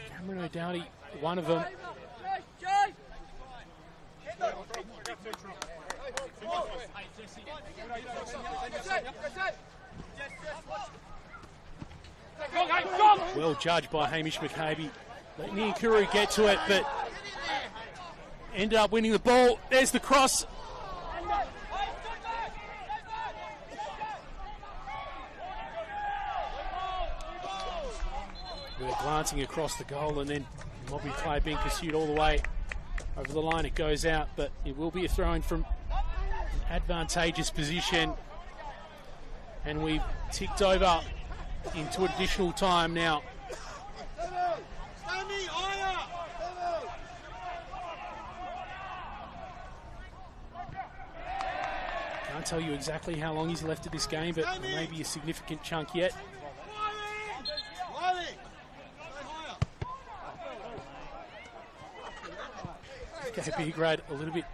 Cameron O'Doherty, one of them. Well judged by Hamish McCabe. Letting Nkuru get to it, but ended up winning the ball. There's the cross. We're glancing across the goal, and then Modbury play being pursued all the way over the line. It goes out, but it will be a throw-in from an advantageous position. And we've ticked over into additional time now. Can't tell you exactly how long he's left of this game, but maybe a significant chunk yet. Okay, Beograd a little bit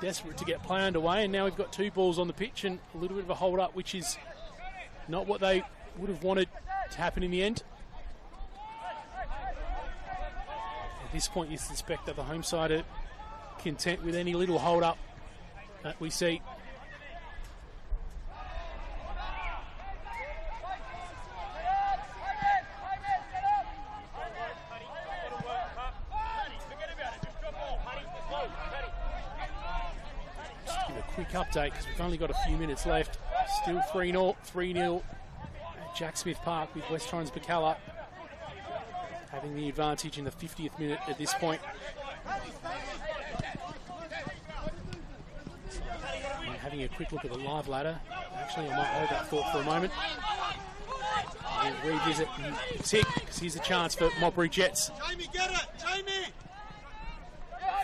desperate to get play underway, and now we've got two balls on the pitch and a little bit of a hold up, which is not what they would have wanted to happen in the end. At this point, you suspect that the home side are content with any little hold up that we see. Just give a quick update because we've only got a few minutes left. Still 3-0 at Jack Smith Park, with West Torrens Bacalla having the advantage in the 50th minute at this point. I'm having a quick look at the live ladder. Actually, I might hold that thought for a moment. We'll revisit and tick, because here's a chance for Modbury Jets. Jamie, get it! Jamie!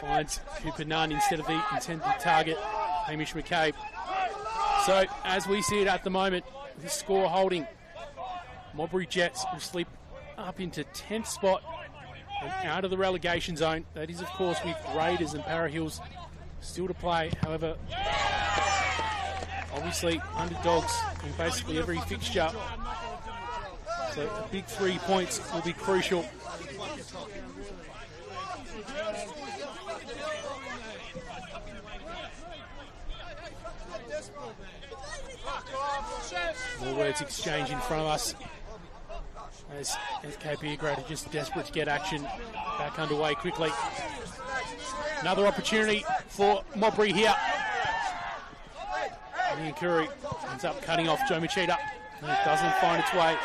Finds Cooper Nunn instead of the intended target, Hamish McCabe. So, as we see it at the moment, the score holding, Modbury Jets will slip up into 10th spot and out of the relegation zone. That is, of course, with Raiders and Para Hills still to play. However, obviously, underdogs in basically every fixture. So, a big 3 points will be crucial. More words exchanged in front of us as FK Beograd are just desperate to get action back underway quickly. Another opportunity for Modbury here. Nkuru ends up cutting off Joe Machida, and it doesn't find its way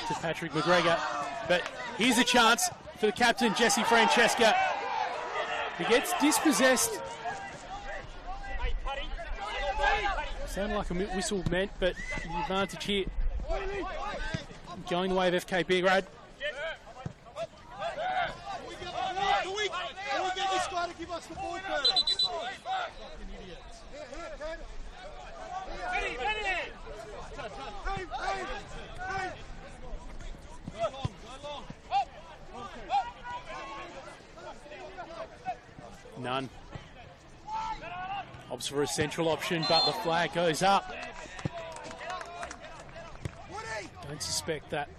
to Patrick McGregor. But here's a chance for the captain, Jesse Francesca. He gets dispossessed. Sounded like a whistle meant, but the advantage here going the way of FK Beograd. Can we get this guy to give us the ball, Curtis. Fucking idiots. Ready. Go long. None. Opts for a central option, but the flag goes up. Don't suspect that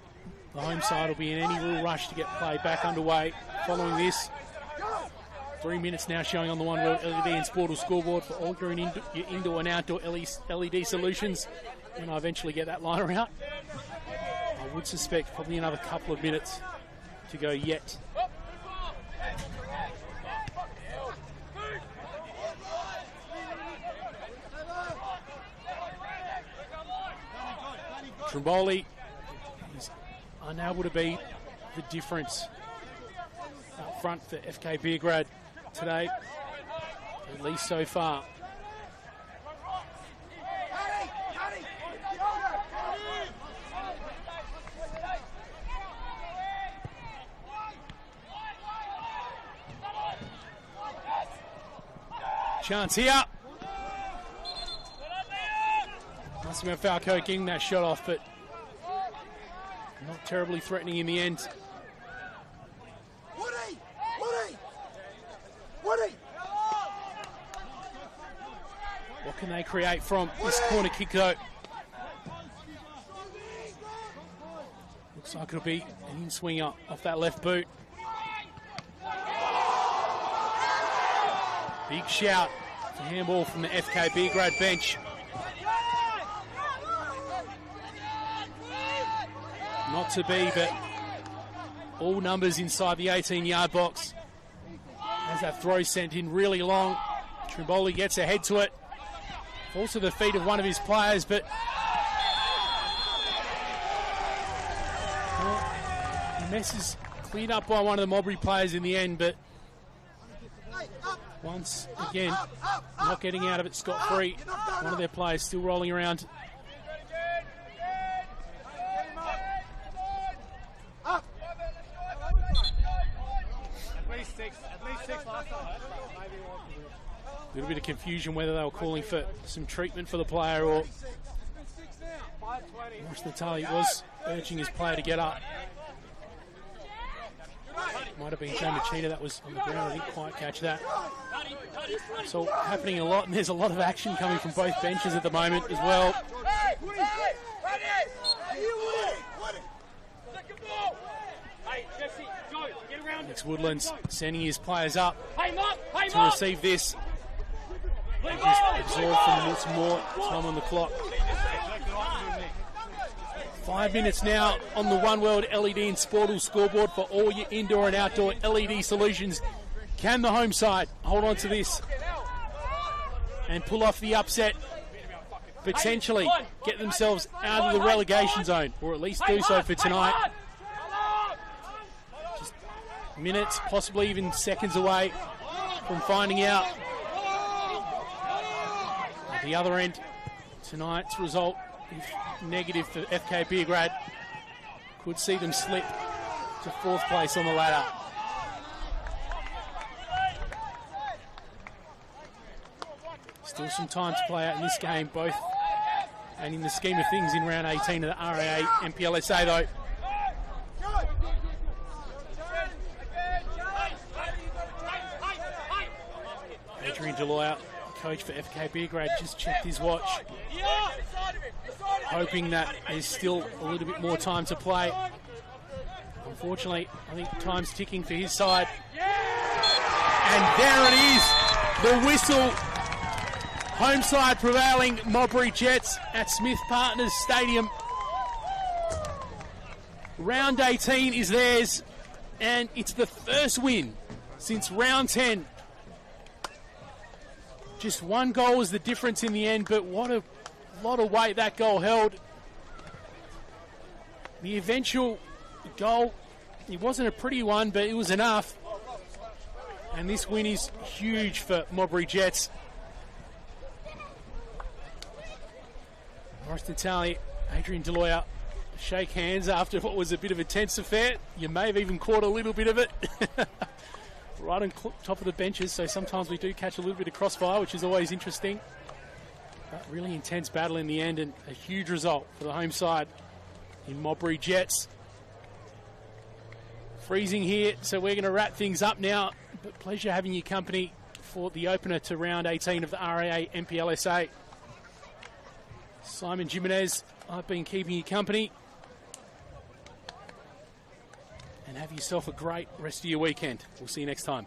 the home side will be in any real rush to get play back underway following this. 3 minutes now showing on the One World LED and Sportal scoreboard for all your indoor and outdoor LED solutions. When I eventually get that liner out, I would suspect probably another couple of minutes to go yet. Trimboli is unable to be the difference up front for FK Beograd today, at least so far. Chance here. Must have been Falco getting that shot off, but not terribly threatening in the end. Woody! What can they create from this corner kick though? Looks like it'll be an in-swinger off that left boot. Big shout for handball from the FK Beograd bench. Not to be, but all numbers inside the 18-yard box. As that throw sent in really long, Trimboli gets ahead to it. Falls to the feet of one of his players, but the mess is cleared up by one of the Modbury players in the end, but once again, not getting out of it scot-free. One of their players still rolling around. A little bit of confusion whether they were calling for some treatment for the player or Natali was urging his player to get up. Might have been Joe Machida that was on the ground. I didn't quite catch that. It's all happening a lot, and there's a lot of action coming from both benches at the moment as well. Alex Woodlands sending his players up to receive this. And just absorb from some more time on the clock. 5 minutes now on the One World LED and Sportal scoreboard for all your indoor and outdoor LED solutions. Can the home side hold on to this and pull off the upset? Potentially get themselves out of the relegation zone, or at least do so for tonight. Just minutes, possibly even seconds away from finding out. At the other end, tonight's result, if negative for FK Beograd, could see them slip to 4th place on the ladder. Still some time to play out in this game, both and in the scheme of things in round 18 of the RAA NPLSA though. Adrian Deloyer, coach for FK Beograd, just checked his watch, hoping that there's still a little bit more time to play. Unfortunately, I think time's ticking for his side. And there it is, the whistle. Home side prevailing, Modbury Jets at Smith Partners Stadium. Round 18 is theirs, and it's the first win since round 10. Just one goal was the difference in the end, but what a lot of weight that goal held. The eventual goal, it wasn't a pretty one, but it was enough. And this win is huge for Modbury Jets. Morris Natali, Adrian Deloyer shake hands after what was a bit of a tense affair. You may have even caught a little bit of it. right on top of the benches, so sometimes we do catch a little bit of crossfire, which is always interesting. But really intense battle in the end, and a huge result for the home side in Modbury Jets. Freezing here, so we're going to wrap things up now. But pleasure having you company for the opener to round 18 of the RAA NPLSA. Simon Jimenez, I've been keeping you company. And have yourself a great rest of your weekend. We'll see you next time.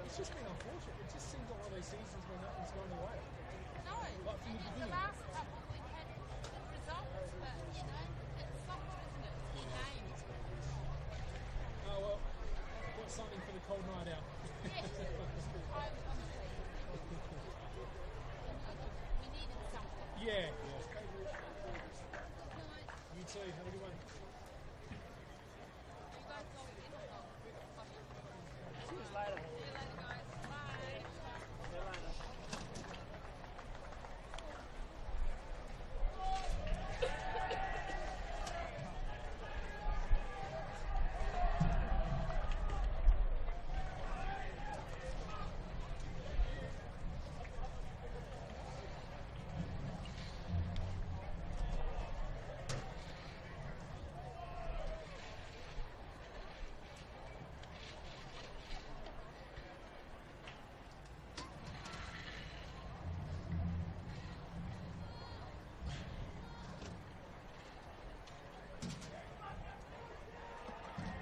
It's just been unfortunate. It just seems like one of those seasons when nothing's gone away. No, Like from the the beginning. last couple we've had good results, but you know, it's soccer, isn't it? It's the games. Oh well, I've got something for the cold night out. Yes, honestly, we needed something. Yeah. You too. Have a good one. See you later. See you later, guys. Bye. See you later.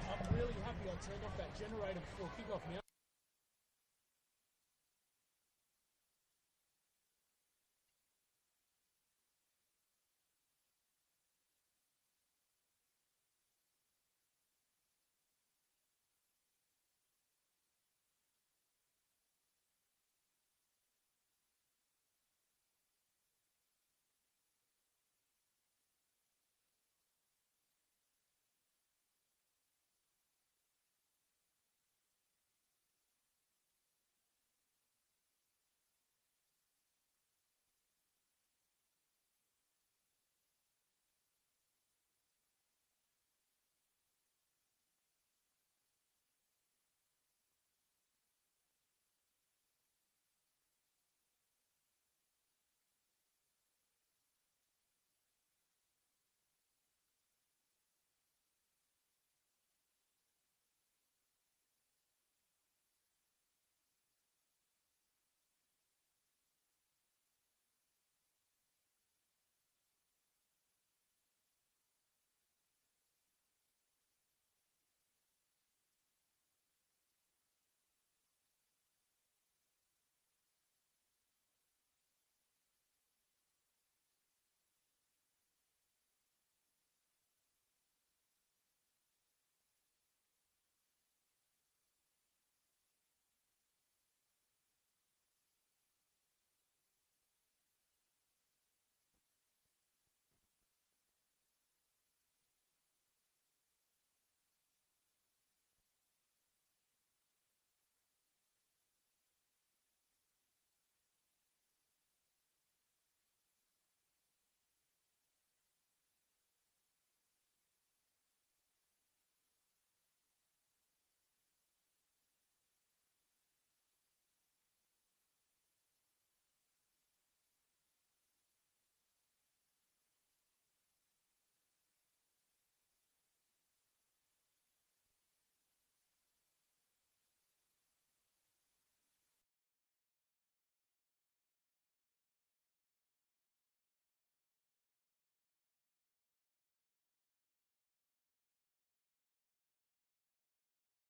I'm really happy I turned off that generator before kickoff now.